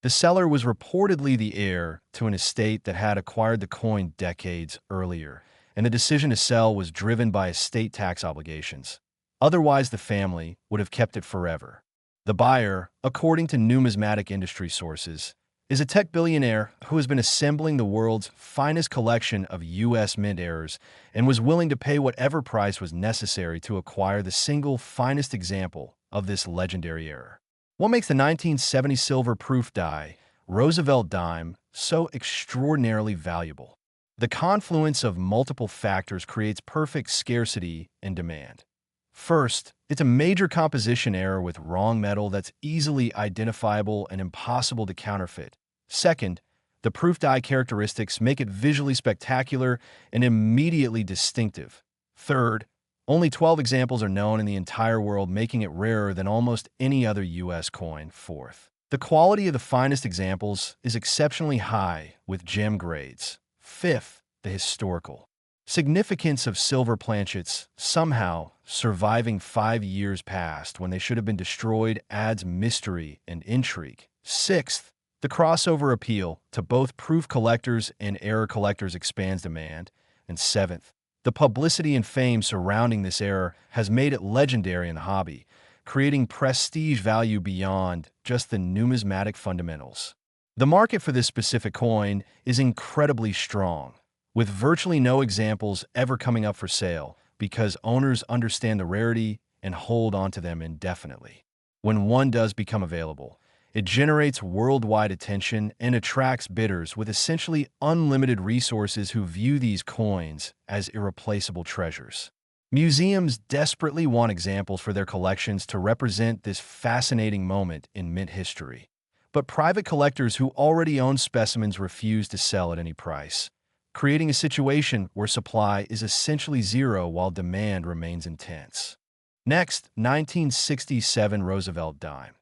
The seller was reportedly the heir to an estate that had acquired the coin decades earlier, and the decision to sell was driven by estate tax obligations. Otherwise, the family would have kept it forever. The buyer, according to numismatic industry sources, is a tech billionaire who has been assembling the world's finest collection of U.S. mint errors and was willing to pay whatever price was necessary to acquire the single finest example of this legendary error. What makes the 1970 silver proof die, Roosevelt Dime, so extraordinarily valuable? The confluence of multiple factors creates perfect scarcity and demand. First, it's a major composition error with wrong metal that's easily identifiable and impossible to counterfeit. Second, the proof die characteristics make it visually spectacular and immediately distinctive. Third, only 12 examples are known in the entire world, making it rarer than almost any other U.S. coin. Fourth, the quality of the finest examples is exceptionally high with gem grades. Fifth, the historical significance of silver planchets somehow surviving 5 years past when they should have been destroyed adds mystery and intrigue. Sixth, the crossover appeal to both proof collectors and error collectors expands demand. And seventh, the publicity and fame surrounding this error has made it legendary in the hobby, creating prestige value beyond just the numismatic fundamentals. The market for this specific coin is incredibly strong, with virtually no examples ever coming up for sale because owners understand the rarity and hold onto them indefinitely. When one does become available, it generates worldwide attention and attracts bidders with essentially unlimited resources who view these coins as irreplaceable treasures. Museums desperately want examples for their collections to represent this fascinating moment in mint history. But private collectors who already own specimens refuse to sell at any price, creating a situation where supply is essentially zero while demand remains intense. Next, 1967 Roosevelt Dime.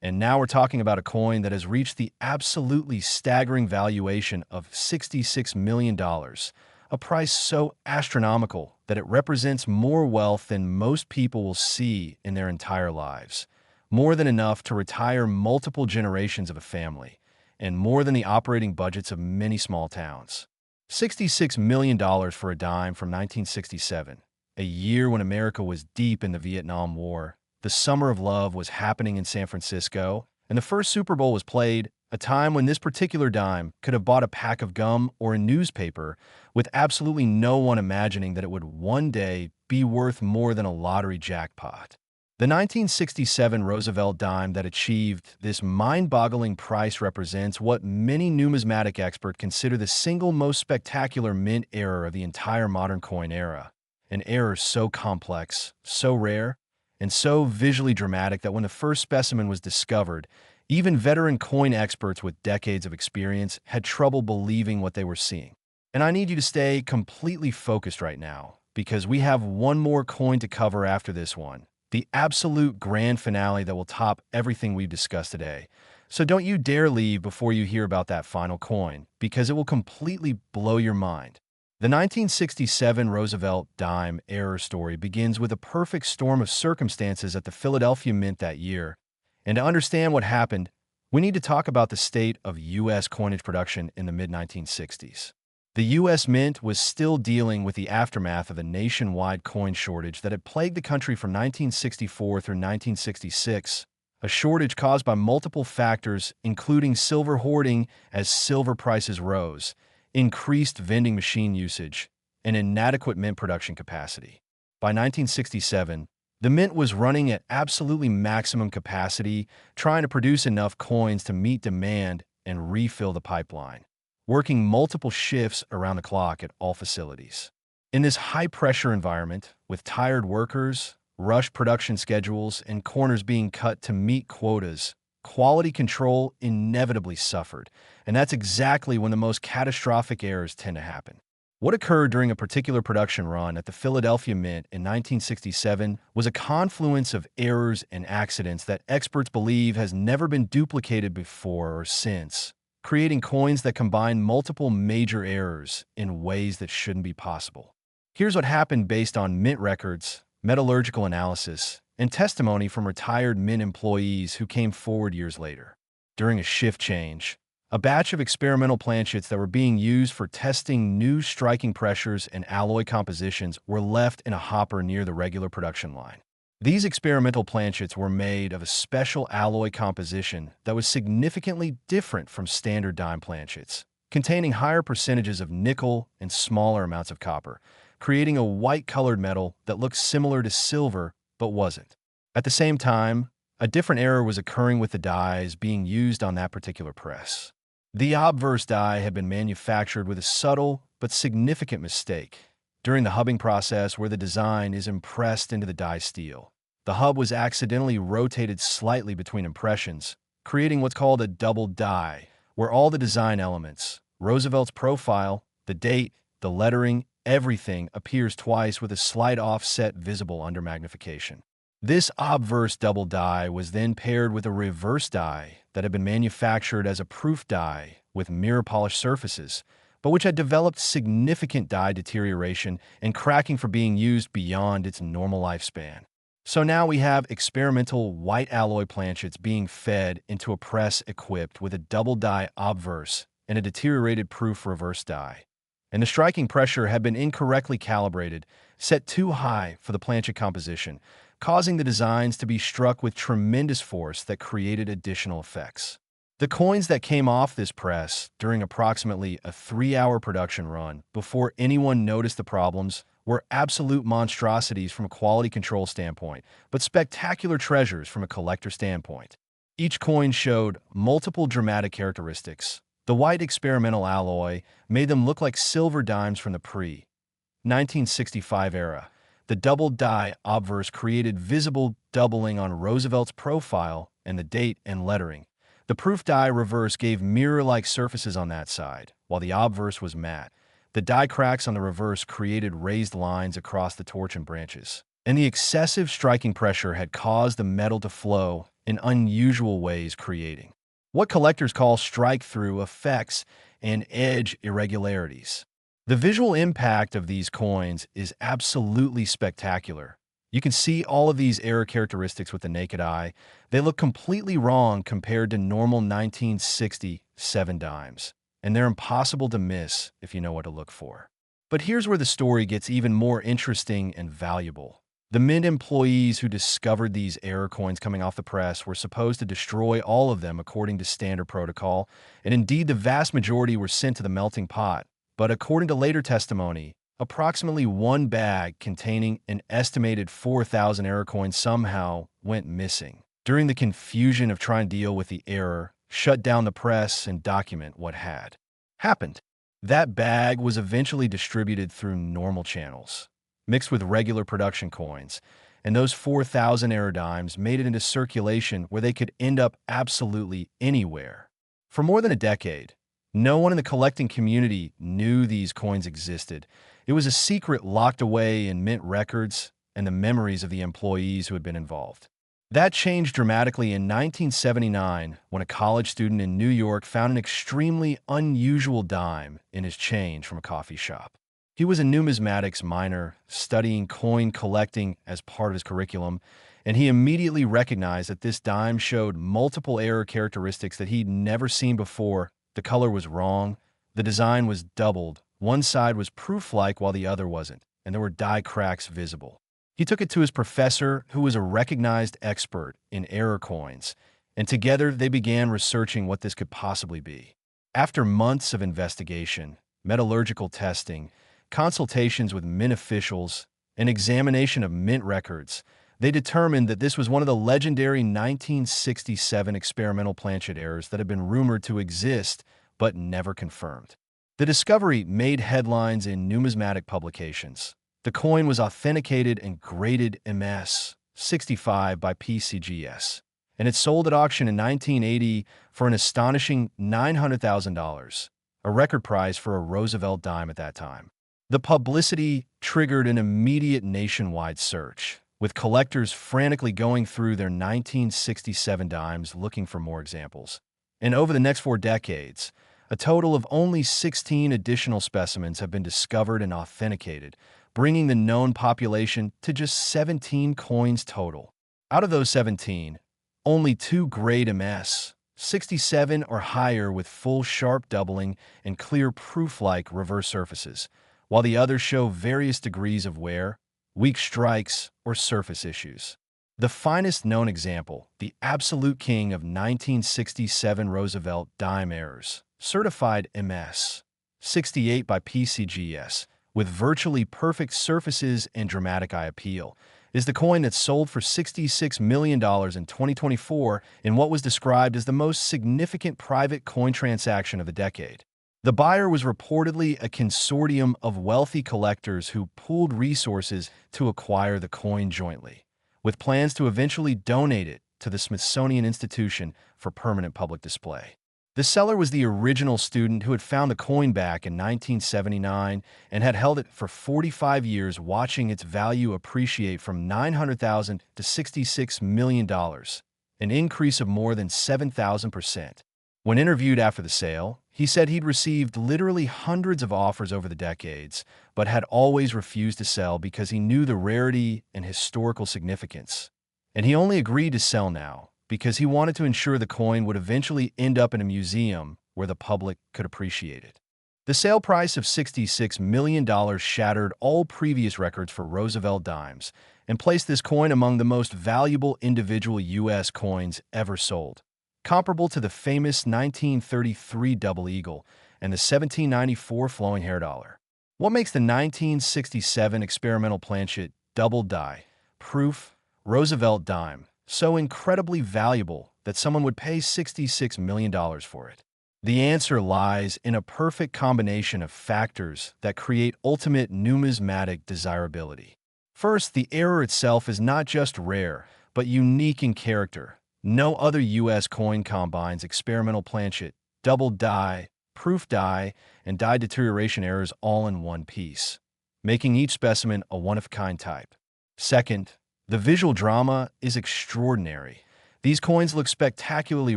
And now we're talking about a coin that has reached the absolutely staggering valuation of $66 million, a price so astronomical that it represents more wealth than most people will see in their entire lives, more than enough to retire multiple generations of a family, and more than the operating budgets of many small towns. $66 million for a dime from 1967, a year when America was deep in the Vietnam War. The Summer of Love was happening in San Francisco, and the first Super Bowl was played, a time when this particular dime could have bought a pack of gum or a newspaper, with absolutely no one imagining that it would one day be worth more than a lottery jackpot. The 1967 Roosevelt dime that achieved this mind-boggling price represents what many numismatic experts consider the single most spectacular mint error of the entire modern coin era. An error so complex, so rare, and so visually dramatic that when the first specimen was discovered, even veteran coin experts with decades of experience had trouble believing what they were seeing. And I need you to stay completely focused right now, because we have one more coin to cover after this one, the absolute grand finale that will top everything we've discussed today. So don't you dare leave before you hear about that final coin, because it will completely blow your mind. The 1967 Roosevelt dime error story begins with a perfect storm of circumstances at the Philadelphia Mint that year. And to understand what happened, we need to talk about the state of U.S. coinage production in the mid-1960s. The U.S. Mint was still dealing with the aftermath of a nationwide coin shortage that had plagued the country from 1964 through 1966, a shortage caused by multiple factors, including silver hoarding as silver prices rose, increased vending machine usage, and inadequate mint production capacity. By 1967, the mint was running at absolutely maximum capacity, trying to produce enough coins to meet demand and refill the pipeline, working multiple shifts around the clock at all facilities. In this high-pressure environment, with tired workers, rushed production schedules, and corners being cut to meet quotas, quality control inevitably suffered, and that's exactly when the most catastrophic errors tend to happen. What occurred during a particular production run at the Philadelphia Mint in 1967 was a confluence of errors and accidents that experts believe has never been duplicated before or since, creating coins that combine multiple major errors in ways that shouldn't be possible. Here's what happened based on mint records, metallurgical analysis, and testimony from retired mint employees who came forward years later. During a shift change, a batch of experimental planchets that were being used for testing new striking pressures and alloy compositions were left in a hopper near the regular production line. These experimental planchets were made of a special alloy composition that was significantly different from standard dime planchets, containing higher percentages of nickel and smaller amounts of copper, creating a white-colored metal that looked similar to silver but wasn't. At the same time, a different error was occurring with the dies being used on that particular press. The obverse die had been manufactured with a subtle but significant mistake. During the hubbing process where the design is impressed into the die steel, the hub was accidentally rotated slightly between impressions, creating what's called a double die, where all the design elements, Roosevelt's profile, the date, the lettering, everything appears twice with a slight offset visible under magnification. This obverse double die was then paired with a reverse die that had been manufactured as a proof die with mirror-polished surfaces, but which had developed significant die deterioration and cracking for being used beyond its normal lifespan. So now we have experimental white alloy planchets being fed into a press equipped with a double die obverse and a deteriorated proof reverse die. And the striking pressure had been incorrectly calibrated, set too high for the planchet composition, causing the designs to be struck with tremendous force that created additional effects. The coins that came off this press during approximately a 3-hour production run before anyone noticed the problems were absolute monstrosities from a quality control standpoint, but spectacular treasures from a collector standpoint. Each coin showed multiple dramatic characteristics. The white experimental alloy made them look like silver dimes from the pre-1965 era. The double die obverse created visible doubling on Roosevelt's profile and the date and lettering. The proof die reverse gave mirror-like surfaces on that side, while the obverse was matte. The die cracks on the reverse created raised lines across the torch and branches. And the excessive striking pressure had caused the metal to flow in unusual ways, creating what collectors call strike-through effects and edge irregularities. The visual impact of these coins is absolutely spectacular. You can see all of these error characteristics with the naked eye. They look completely wrong compared to normal 1967 dimes, and they're impossible to miss if you know what to look for. But here's where the story gets even more interesting and valuable. The Mint employees who discovered these error coins coming off the press were supposed to destroy all of them according to standard protocol, and indeed the vast majority were sent to the melting pot. But according to later testimony, approximately one bag containing an estimated 4,000 error coins somehow went missing. During the confusion of trying to deal with the error, shut down the press and document what had happened. That bag was eventually distributed through normal channels, mixed with regular production coins, and those 4,000 error dimes made it into circulation where they could end up absolutely anywhere. For more than a decade, no one in the collecting community knew these coins existed. It was a secret locked away in mint records and the memories of the employees who had been involved. That changed dramatically in 1979 when a college student in New York found an extremely unusual dime in his change from a coffee shop. He was a numismatics minor, studying coin collecting as part of his curriculum, and he immediately recognized that this dime showed multiple error characteristics that he'd never seen before. The color was wrong, the design was doubled, one side was proof-like while the other wasn't, and there were die cracks visible. He took it to his professor, who was a recognized expert in error coins, and together they began researching what this could possibly be. After months of investigation, metallurgical testing, consultations with mint officials, and examination of mint records, they determined that this was one of the legendary 1967 experimental planchet errors that had been rumored to exist but never confirmed. The discovery made headlines in numismatic publications. The coin was authenticated and graded MS 65 by PCGS, and it sold at auction in 1980 for an astonishing $900,000, a record price for a Roosevelt dime at that time. The publicity triggered an immediate nationwide search, with collectors frantically going through their 1967 dimes looking for more examples. And over the next 4 decades, a total of only 16 additional specimens have been discovered and authenticated, bringing the known population to just 17 coins total. Out of those 17, only 2 grade MS 67 or higher with full sharp doubling and clear proof-like reverse surfaces, while the others show various degrees of wear, weak strikes, or surface issues. The finest known example, the absolute king of 1967 Roosevelt dime errors, certified MS 68 by PCGS, with virtually perfect surfaces and dramatic eye appeal, is the coin that sold for $66 million in 2024 in what was described as the most significant private coin transaction of the decade. The buyer was reportedly a consortium of wealthy collectors who pooled resources to acquire the coin jointly, with plans to eventually donate it to the Smithsonian Institution for permanent public display. The seller was the original student who had found the coin back in 1979 and had held it for 45 years, watching its value appreciate from $900,000 to $66 million, an increase of more than 7,000%. When interviewed after the sale, he said he'd received literally hundreds of offers over the decades, but had always refused to sell because he knew the rarity and historical significance. And he only agreed to sell now because he wanted to ensure the coin would eventually end up in a museum where the public could appreciate it. The sale price of $66 million shattered all previous records for Roosevelt dimes and placed this coin among the most valuable individual U.S. coins ever sold, comparable to the famous 1933 double eagle and the 1794 flowing hair dollar. What makes the 1967 experimental planchet double die proof Roosevelt dime so incredibly valuable that someone would pay $66 million for it? The answer lies in a perfect combination of factors that create ultimate numismatic desirability. First, the error itself is not just rare, but unique in character. No other U.S. coin combines experimental planchet, double die, proof die, and die deterioration errors all in one piece, making each specimen a one-of-a-kind type. Second, the visual drama is extraordinary. These coins look spectacularly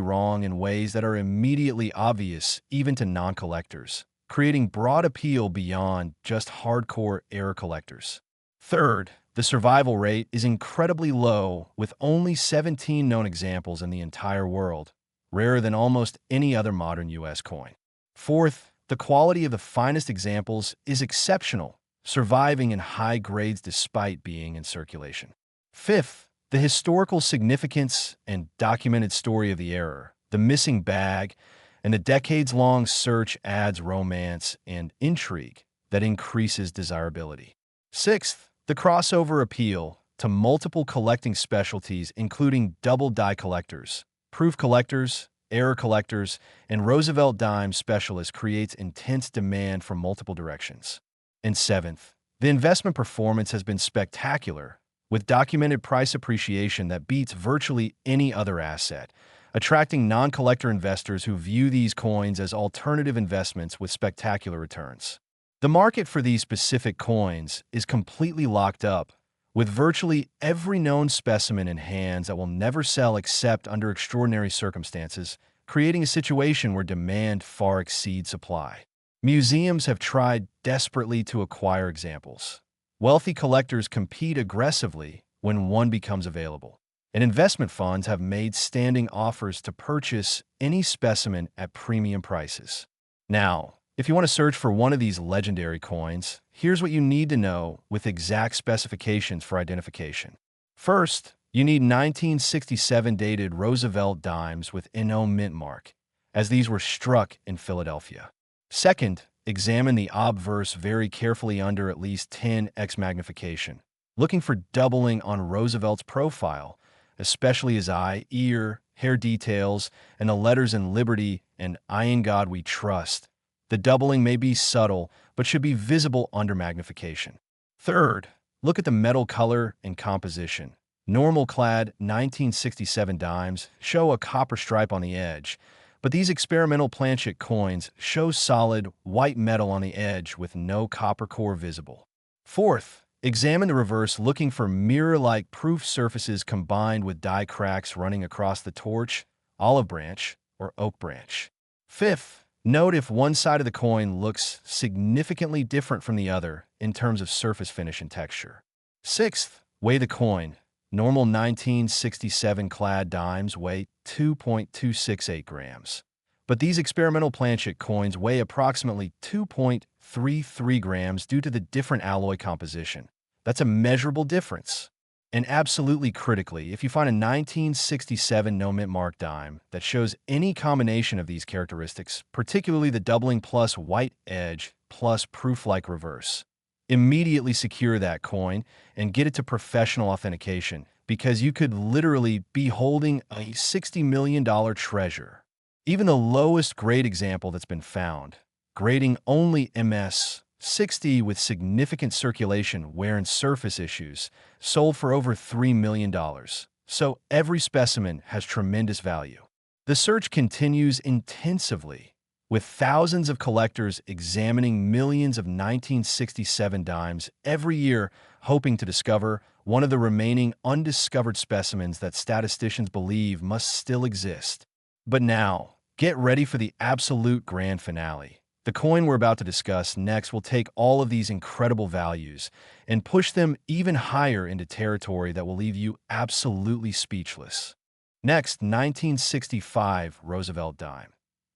wrong in ways that are immediately obvious even to non-collectors, creating broad appeal beyond just hardcore era collectors. Third, the survival rate is incredibly low, with only 17 known examples in the entire world, rarer than almost any other modern US coin. Fourth, the quality of the finest examples is exceptional, surviving in high grades despite being in circulation. Fifth, the historical significance and documented story of the error, the missing bag, and the decades-long search adds romance and intrigue that increases desirability. Sixth, the crossover appeal to multiple collecting specialties including double die collectors, proof collectors, error collectors, and Roosevelt Dimes specialists creates intense demand from multiple directions. And seventh, the investment performance has been spectacular, with documented price appreciation that beats virtually any other asset, attracting non-collector investors who view these coins as alternative investments with spectacular returns. The market for these specific coins is completely locked up, with virtually every known specimen in hands that will never sell except under extraordinary circumstances, creating a situation where demand far exceeds supply. Museums have tried desperately to acquire examples. Wealthy collectors compete aggressively when one becomes available, and investment funds have made standing offers to purchase any specimen at premium prices. Now, if you want to search for one of these legendary coins, here's what you need to know with exact specifications for identification. First, you need 1967 dated Roosevelt Dimes with NO mint mark, as these were struck in Philadelphia. Second, examine the obverse very carefully under at least 10x magnification, looking for doubling on Roosevelt's profile, especially his eye, ear, hair details, and the letters in Liberty and I in God We Trust. The doubling may be subtle, but should be visible under magnification. Third, look at the metal color and composition. Normal clad 1967 dimes show a copper stripe on the edge, but these experimental planchet coins show solid white metal on the edge with no copper core visible. Fourth, examine the reverse looking for mirror-like proof surfaces combined with die cracks running across the torch, olive branch, or oak branch. Fifth, note if one side of the coin looks significantly different from the other in terms of surface finish and texture. Sixth, weigh the coin. Normal 1967 clad dimes weigh 2.268 grams. But these experimental planchet coins weigh approximately 2.33 grams due to the different alloy composition. That's a measurable difference. And absolutely critically, if you find a 1967 no mint mark dime that shows any combination of these characteristics, particularly the doubling plus white edge plus proof-like reverse, immediately secure that coin and get it to professional authentication, because you could literally be holding a $60 million treasure. Even the lowest grade example that's been found, grading only MS-60 with significant circulation, wear, and surface issues, sold for over $3 million. So every specimen has tremendous value. The search continues intensively, with thousands of collectors examining millions of 1967 dimes every year, hoping to discover one of the remaining undiscovered specimens that statisticians believe must still exist. But now, get ready for the absolute grand finale. The coin we're about to discuss next will take all of these incredible values and push them even higher into territory that will leave you absolutely speechless. Next, 1965 Roosevelt Dime.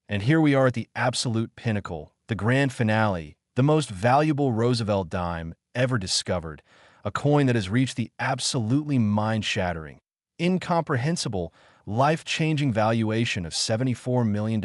And here we are at the absolute pinnacle, the grand finale, the most valuable Roosevelt dime ever discovered, a coin that has reached the absolutely mind-shattering, incomprehensible, life-changing valuation of $74 million.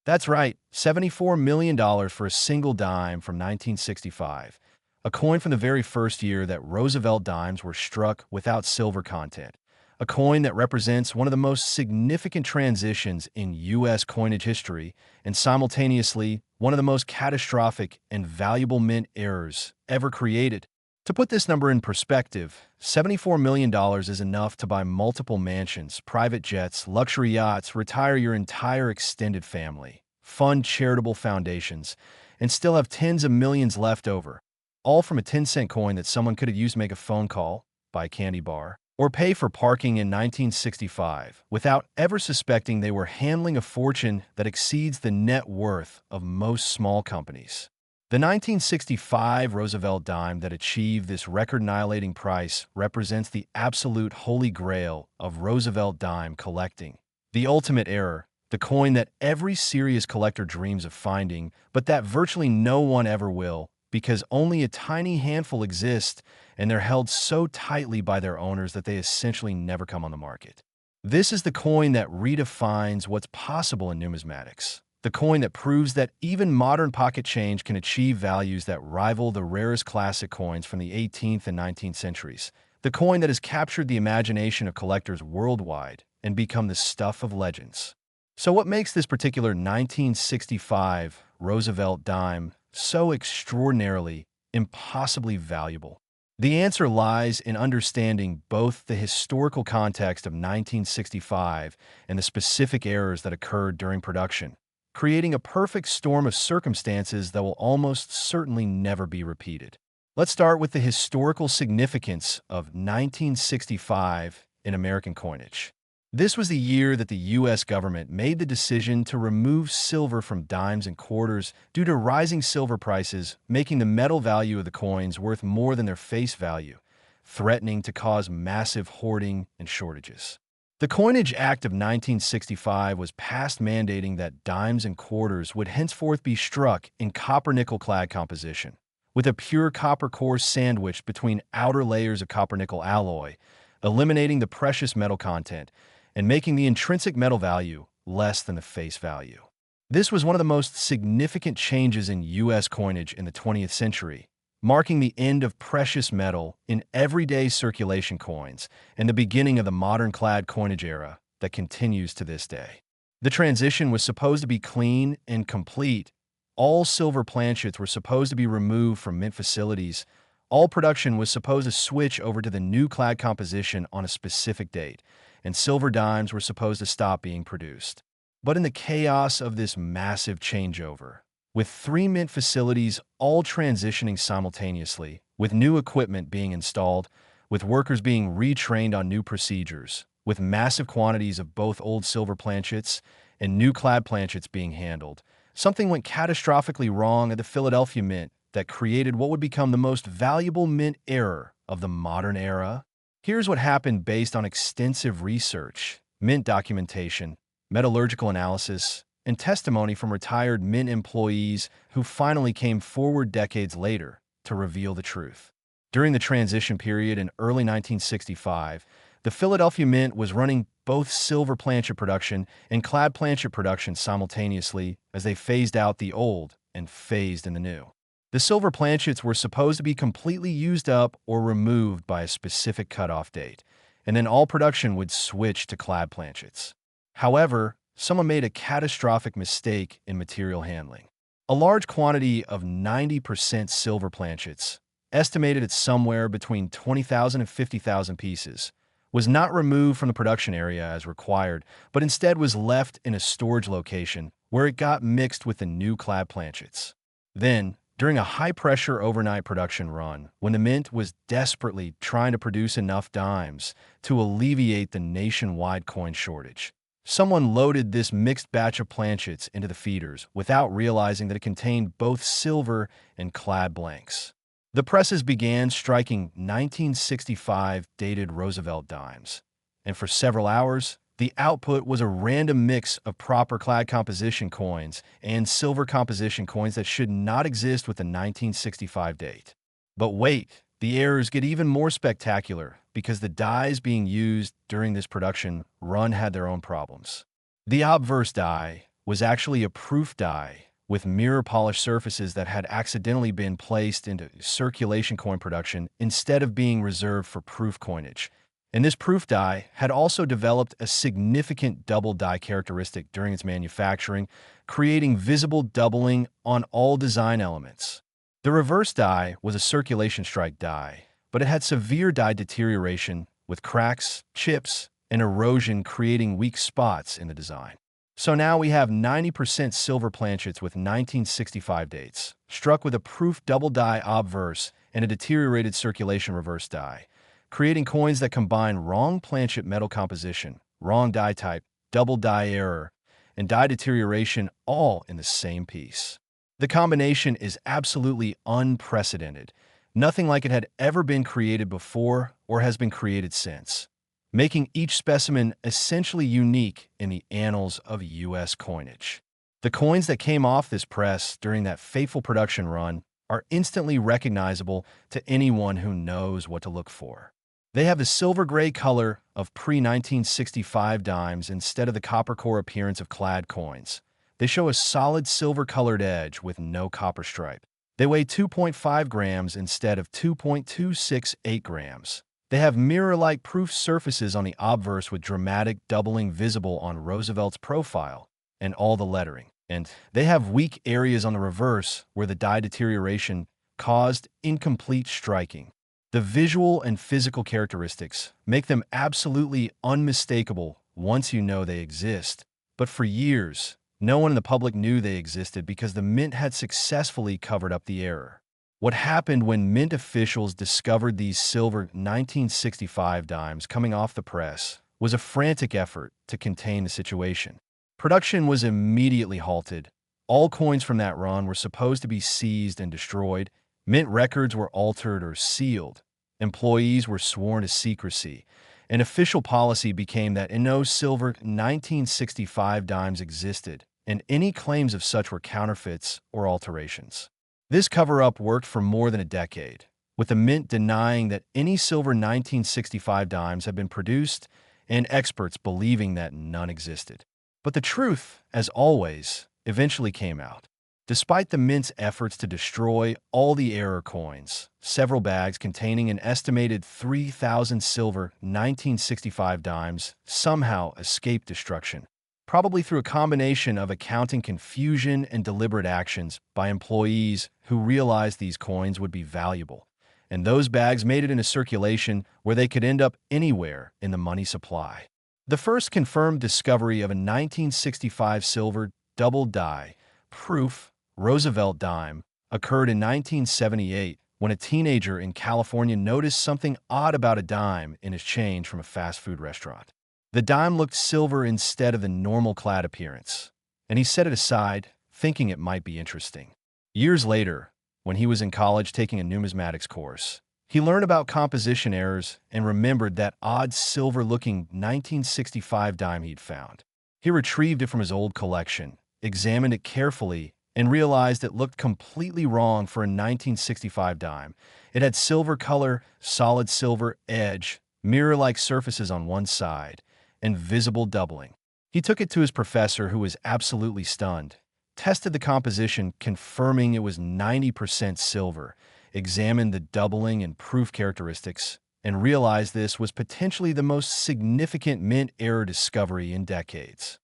That's right, $74 million for a single dime from 1965, a coin from the very first year that Roosevelt dimes were struck without silver content. A coin that represents one of the most significant transitions in U.S. coinage history and simultaneously one of the most catastrophic and valuable mint errors ever created. To put this number in perspective, $74 million is enough to buy multiple mansions, private jets, luxury yachts, retire your entire extended family, fund charitable foundations, and still have tens of millions left over, all from a 10-cent coin that someone could have used to make a phone call, buy a candy bar, or pay for parking in 1965 without ever suspecting they were handling a fortune that exceeds the net worth of most small companies. The 1965 Roosevelt dime that achieved this record-annihilating price represents the absolute holy grail of Roosevelt dime collecting. The ultimate error, the coin that every serious collector dreams of finding, but that virtually no one ever will, because only a tiny handful exist and they're held so tightly by their owners that they essentially never come on the market. This is the coin that redefines what's possible in numismatics. The coin that proves that even modern pocket change can achieve values that rival the rarest classic coins from the 18th and 19th centuries. The coin that has captured the imagination of collectors worldwide and become the stuff of legends. So what makes this particular 1965 Roosevelt dime so extraordinarily, impossibly valuable? The answer lies in understanding both the historical context of 1965 and the specific errors that occurred during production, creating a perfect storm of circumstances that will almost certainly never be repeated. Let's start with the historical significance of 1965 in American coinage. This was the year that the U.S. government made the decision to remove silver from dimes and quarters due to rising silver prices, making the metal value of the coins worth more than their face value, threatening to cause massive hoarding and shortages. The Coinage Act of 1965 was passed mandating that dimes and quarters would henceforth be struck in copper-nickel clad composition, with a pure copper core sandwiched between outer layers of copper-nickel alloy, eliminating the precious metal content and making the intrinsic metal value less than the face value. This was one of the most significant changes in U.S. coinage in the 20th century, marking the end of precious metal in everyday circulation coins and the beginning of the modern clad coinage era that continues to this day. The transition was supposed to be clean and complete. All silver planchets were supposed to be removed from mint facilities. All production was supposed to switch over to the new clad composition on a specific date, and silver dimes were supposed to stop being produced. But in the chaos of this massive changeover, with 3 mint facilities all transitioning simultaneously, with new equipment being installed, with workers being retrained on new procedures, with massive quantities of both old silver planchets and new clad planchets being handled, something went catastrophically wrong at the Philadelphia Mint that created what would become the most valuable mint error of the modern era. Here's what happened based on extensive research, mint documentation, metallurgical analysis, and testimony from retired mint employees who finally came forward decades later to reveal the truth. During the transition period in early 1965, the Philadelphia Mint was running both silver planchet production and clad planchet production simultaneously as they phased out the old and phased in the new. The silver planchets were supposed to be completely used up or removed by a specific cutoff date, and then all production would switch to clad planchets. However, someone made a catastrophic mistake in material handling. A large quantity of 90% silver planchets, estimated at somewhere between 20,000 and 50,000 pieces, was not removed from the production area as required, but instead was left in a storage location where it got mixed with the new clad planchets. Then, during a high-pressure overnight production run, when the mint was desperately trying to produce enough dimes to alleviate the nationwide coin shortage, someone loaded this mixed batch of planchets into the feeders without realizing that it contained both silver and clad blanks. The presses began striking 1965 dated Roosevelt dimes, and for several hours, the output was a random mix of proper clad composition coins and silver composition coins that should not exist with the 1965 date. But wait, the errors get even more spectacular because the dies being used during this production run had their own problems. The obverse die was actually a proof die with mirror polished surfaces that had accidentally been placed into circulation coin production instead of being reserved for proof coinage. And this proof die had also developed a significant double die characteristic during its manufacturing, creating visible doubling on all design elements. The reverse die was a circulation strike die, but it had severe die deterioration with cracks, chips, and erosion creating weak spots in the design. So now we have 90% silver planchets with 1965 dates, struck with a proof double die obverse and a deteriorated circulation reverse die, creating coins that combine wrong planchet metal composition, wrong die type, double die error, and die deterioration all in the same piece. The combination is absolutely unprecedented. Nothing like it had ever been created before or has been created since, making each specimen essentially unique in the annals of U.S. coinage. The coins that came off this press during that fateful production run are instantly recognizable to anyone who knows what to look for. They have the silver-gray color of pre-1965 dimes instead of the copper-core appearance of clad coins. They show a solid silver-colored edge with no copper stripe. They weigh 2.5 grams instead of 2.268 grams. They have mirror-like proof surfaces on the obverse with dramatic doubling visible on Roosevelt's profile and all the lettering. And they have weak areas on the reverse where the die deterioration caused incomplete striking. The visual and physical characteristics make them absolutely unmistakable once you know they exist. But for years, no one in the public knew they existed because the mint had successfully covered up the error. What happened when mint officials discovered these silver 1965 dimes coming off the press was a frantic effort to contain the situation. Production was immediately halted. All coins from that run were supposed to be seized and destroyed. Mint records were altered or sealed. Employees were sworn to secrecy. An official policy became that no silver 1965 dimes existed, and any claims of such were counterfeits or alterations. This cover-up worked for more than a decade, with the mint denying that any silver 1965 dimes had been produced and experts believing that none existed. But the truth, as always, eventually came out. Despite the mint's efforts to destroy all the error coins, several bags containing an estimated 3,000 silver 1965 dimes somehow escaped destruction, probably through a combination of accounting confusion and deliberate actions by employees who realized these coins would be valuable. And those bags made it into circulation where they could end up anywhere in the money supply. The first confirmed discovery of a 1965 silver double die proof Roosevelt dime occurred in 1978 when a teenager in California noticed something odd about a dime in his change from a fast food restaurant. The dime looked silver instead of the normal clad appearance, and he set it aside, thinking it might be interesting. Years later, when he was in college taking a numismatics course, he learned about composition errors and remembered that odd silver-looking 1965 dime he'd found. He retrieved it from his old collection, examined it carefully, and realized it looked completely wrong for a 1965 dime. It had silver color, solid silver edge, mirror-like surfaces on one side, and visible doubling. He took it to his professor, who was absolutely stunned, tested the composition, confirming it was 90% silver, examined the doubling and proof characteristics, and realized this was potentially the most significant mint error discovery in decades.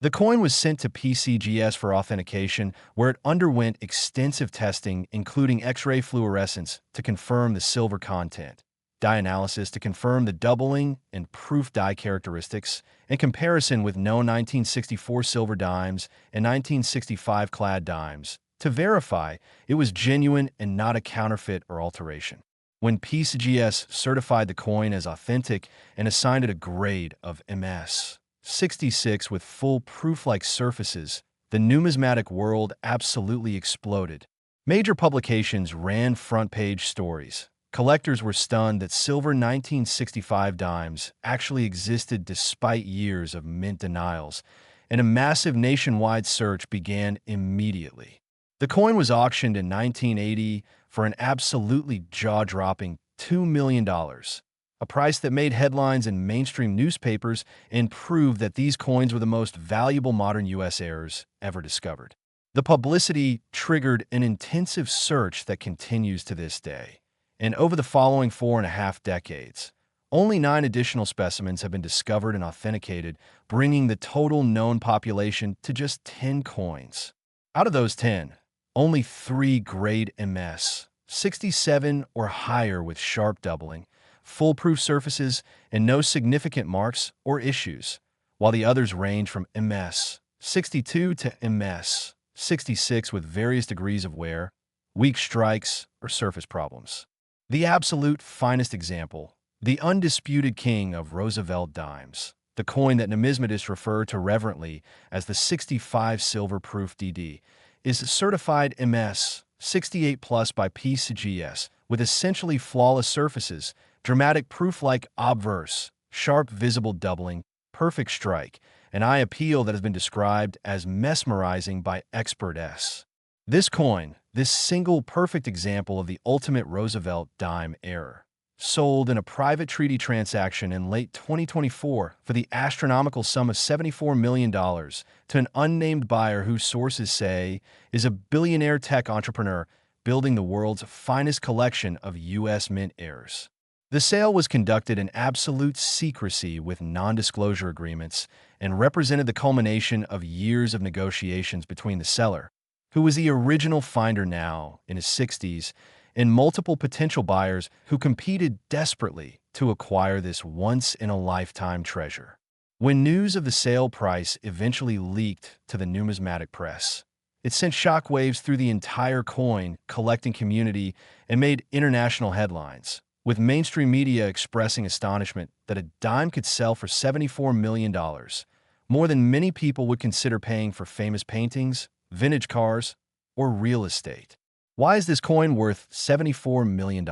The coin was sent to PCGS for authentication, where it underwent extensive testing, including X-ray fluorescence to confirm the silver content, die analysis to confirm the doubling and proof die characteristics, and comparison with known 1964 silver dimes and 1965 clad dimes to verify it was genuine and not a counterfeit or alteration. When PCGS certified the coin as authentic and assigned it a grade of MS 66 with full proof-like surfaces, the numismatic world absolutely exploded. Major publications ran front-page stories. Collectors were stunned that silver 1965 dimes actually existed despite years of mint denials, and a massive nationwide search began immediately. The coin was auctioned in 1980 for an absolutely jaw-dropping $2 million. A price that made headlines in mainstream newspapers and proved that these coins were the most valuable modern U.S. errors ever discovered. The publicity triggered an intensive search that continues to this day, and over the following 4.5 decades, only 9 additional specimens have been discovered and authenticated, bringing the total known population to just 10 coins. Out of those 10, only 3 grade MS 67 or higher with sharp doubling, full-proof surfaces, and no significant marks or issues, while the others range from MS 62 to MS 66 with various degrees of wear, weak strikes, or surface problems. The absolute finest example The undisputed king of Roosevelt Dimes, the coin that numismatists refer to reverently as the 65 silver proof DD, is certified MS 68 plus by PCGS with essentially flawless surfaces, dramatic proof-like obverse, sharp visible doubling, perfect strike, an eye appeal that has been described as mesmerizing by experts. This coin, this single perfect example of the ultimate Roosevelt dime error, sold in a private treaty transaction in late 2024 for the astronomical sum of $74 million to an unnamed buyer who sources say is a billionaire tech entrepreneur building the world's finest collection of U.S. mint heirs. The sale was conducted in absolute secrecy with non-disclosure agreements and represented the culmination of years of negotiations between the seller, who was the original finder now in his 60s, and multiple potential buyers who competed desperately to acquire this once-in-a-lifetime treasure. When news of the sale price eventually leaked to the numismatic press, it sent shockwaves through the entire coin collecting community and made international headlines, with mainstream media expressing astonishment that a dime could sell for $74 million, more than many people would consider paying for famous paintings, vintage cars, or real estate. Why is this coin worth $74 million?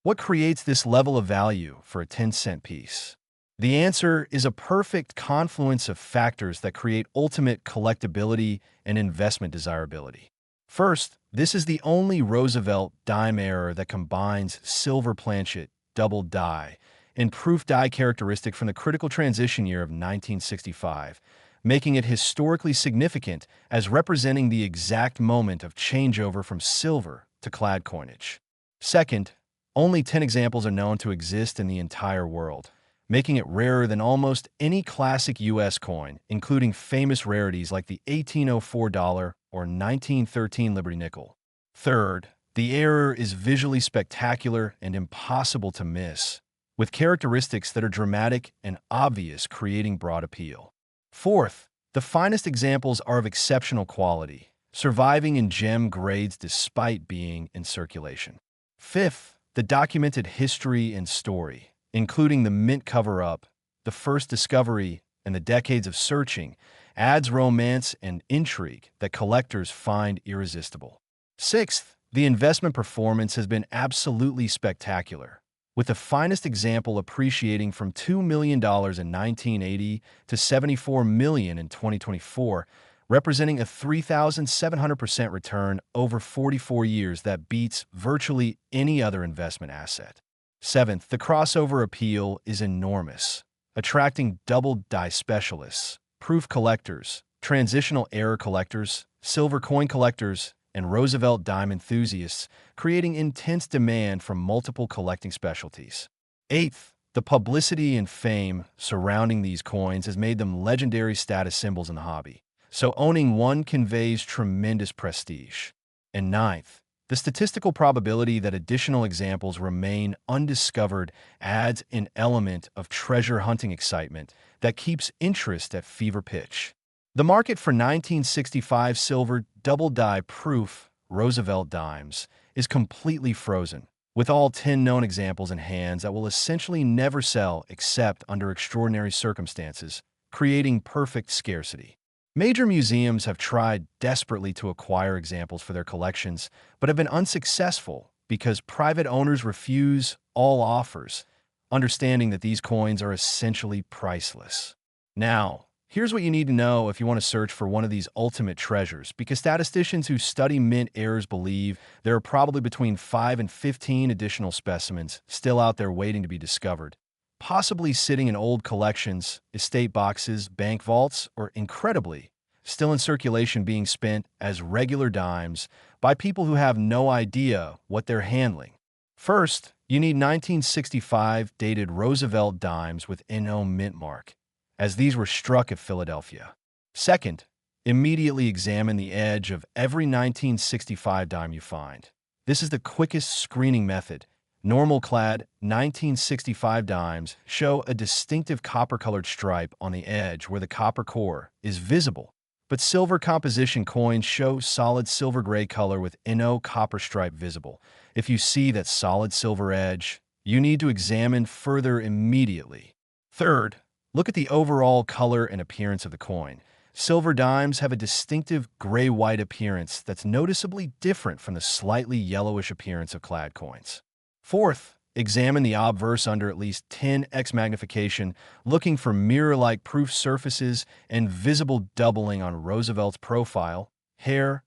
What creates this level of value for a 10-cent piece? The answer is a perfect confluence of factors that create ultimate collectability and investment desirability. First, this is the only Roosevelt dime error that combines silver planchet, double die, and proof die characteristic from the critical transition year of 1965, making it historically significant as representing the exact moment of changeover from silver to clad coinage. Second, only 10 examples are known to exist in the entire world, making it rarer than almost any classic U.S. coin, including famous rarities like the 1804 dollar or 1913 Liberty nickel. Third, the error is visually spectacular and impossible to miss, with characteristics that are dramatic and obvious, creating broad appeal. Fourth, the finest examples are of exceptional quality, surviving in gem grades despite being in circulation. Fifth, the documented history and story, including the mint cover-up, the first discovery, and the decades of searching, adds romance and intrigue that collectors find irresistible. Sixth, the investment performance has been absolutely spectacular, with the finest example appreciating from $2 million in 1980 to $74 million in 2024, representing a 3,700% return over 44 years that beats virtually any other investment asset. Seventh, the crossover appeal is enormous, attracting double die specialists, proof collectors, transitional error collectors, silver coin collectors, and Roosevelt dime enthusiasts, creating intense demand from multiple collecting specialties. Eighth, the publicity and fame surrounding these coins has made them legendary status symbols in the hobby, so owning one conveys tremendous prestige. And ninth, the statistical probability that additional examples remain undiscovered adds an element of treasure hunting excitement that keeps interest at fever pitch. The market for 1965 silver double die proof Roosevelt dimes is completely frozen, with all 10 known examples in hands that will essentially never sell except under extraordinary circumstances, creating perfect scarcity. Major museums have tried desperately to acquire examples for their collections, but have been unsuccessful because private owners refuse all offers, understanding that these coins are essentially priceless. Now, here's what you need to know if you want to search for one of these ultimate treasures, because statisticians who study mint errors believe there are probably between 5 and 15 additional specimens still out there waiting to be discovered, possibly sitting in old collections, estate boxes, bank vaults, or incredibly, still in circulation being spent as regular dimes by people who have no idea what they're handling. First, you need 1965 dated Roosevelt dimes with NO mint mark, as these were struck at Philadelphia. Second, immediately examine the edge of every 1965 dime you find. This is the quickest screening method. Normal clad 1965 dimes show a distinctive copper-colored stripe on the edge where the copper core is visible, but silver composition coins show solid silver gray color with NO copper stripe visible. If you see that solid silver edge, you need to examine further immediately. Third, look at the overall color and appearance of the coin. Silver dimes have a distinctive gray-white appearance that's noticeably different from the slightly yellowish appearance of clad coins. Fourth, examine the obverse under at least 10x magnification, looking for mirror-like proof surfaces and visible doubling on Roosevelt's profile, hair,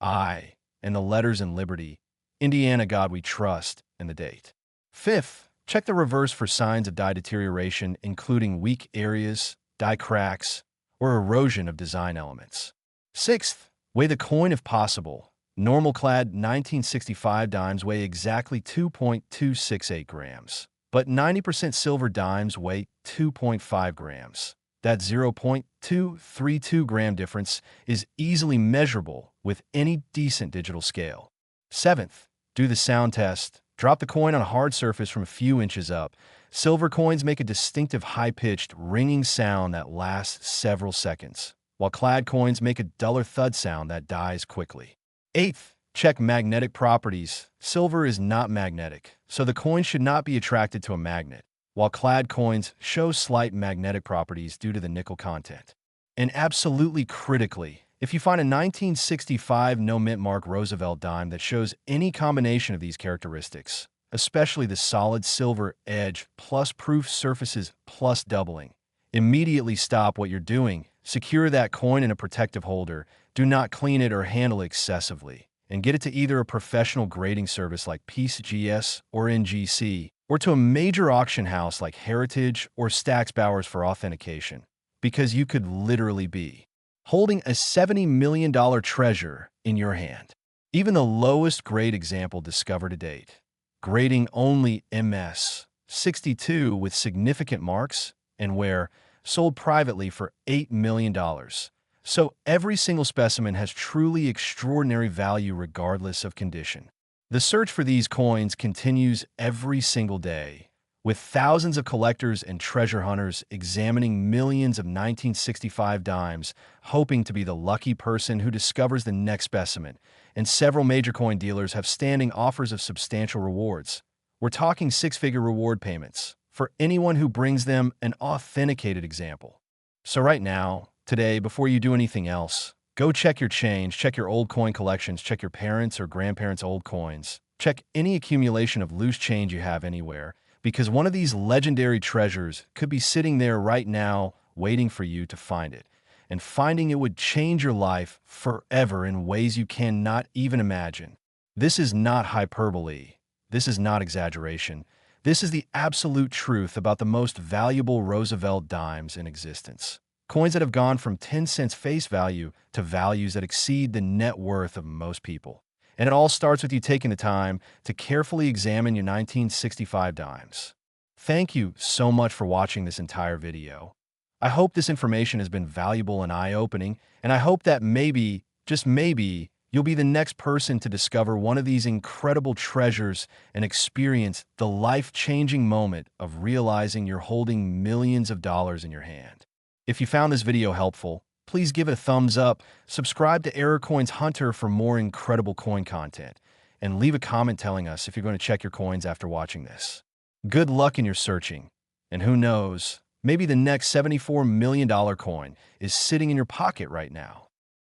eye, and the letters in Liberty, Indiana God We Trust, and the date. Fifth, check the reverse for signs of die deterioration, including weak areas, die cracks, or erosion of design elements. Sixth, weigh the coin if possible. Normal clad 1965 dimes weigh exactly 2.268 grams, but 90% silver dimes weigh 2.5 grams. That 0.232 gram difference is easily measurable with any decent digital scale. Seventh, do the sound test. Drop the coin on a hard surface from a few inches up. Silver coins make a distinctive high-pitched, ringing sound that lasts several seconds, while clad coins make a duller thud sound that dies quickly. Eighth, check magnetic properties. Silver is not magnetic, so the coin should not be attracted to a magnet, while clad coins show slight magnetic properties due to the nickel content. And absolutely critically, if you find a 1965 no-mint mark Roosevelt dime that shows any combination of these characteristics, especially the solid silver edge plus proof surfaces plus doubling, immediately stop what you're doing, secure that coin in a protective holder, do not clean it or handle it excessively, and get it to either a professional grading service like PCGS or NGC, or to a major auction house like Heritage or Stax Bowers for authentication, because you could literally be holding a $70 million treasure in your hand. Even the lowest grade example discovered to date, grading only MS 62 with significant marks and wear, sold privately for $8 million. So every single specimen has truly extraordinary value regardless of condition. The search for these coins continues every single day, with thousands of collectors and treasure hunters examining millions of 1965 dimes, hoping to be the lucky person who discovers the next specimen, and several major coin dealers have standing offers of substantial rewards. We're talking six-figure reward payments for anyone who brings them an authenticated example. So right now, today, before you do anything else, go check your change, check your old coin collections, check your parents' or grandparents' old coins, check any accumulation of loose change you have anywhere, because one of these legendary treasures could be sitting there right now waiting for you to find it. And finding it would change your life forever in ways you cannot even imagine. This is not hyperbole. This is not exaggeration. This is the absolute truth about the most valuable Roosevelt dimes in existence. Coins that have gone from 10 cents face value to values that exceed the net worth of most people. And it all starts with you taking the time to carefully examine your 1965 dimes. Thank you so much for watching this entire video. I hope this information has been valuable and eye-opening, and I hope that maybe, just maybe, you'll be the next person to discover one of these incredible treasures and experience the life-changing moment of realizing you're holding millions of dollars in your hand. If you found this video helpful, please give it a thumbs up, subscribe to Error Coins Hunter for more incredible coin content, and leave a comment telling us if you're going to check your coins after watching this. Good luck in your searching, and who knows, maybe the next $74 million coin is sitting in your pocket right now.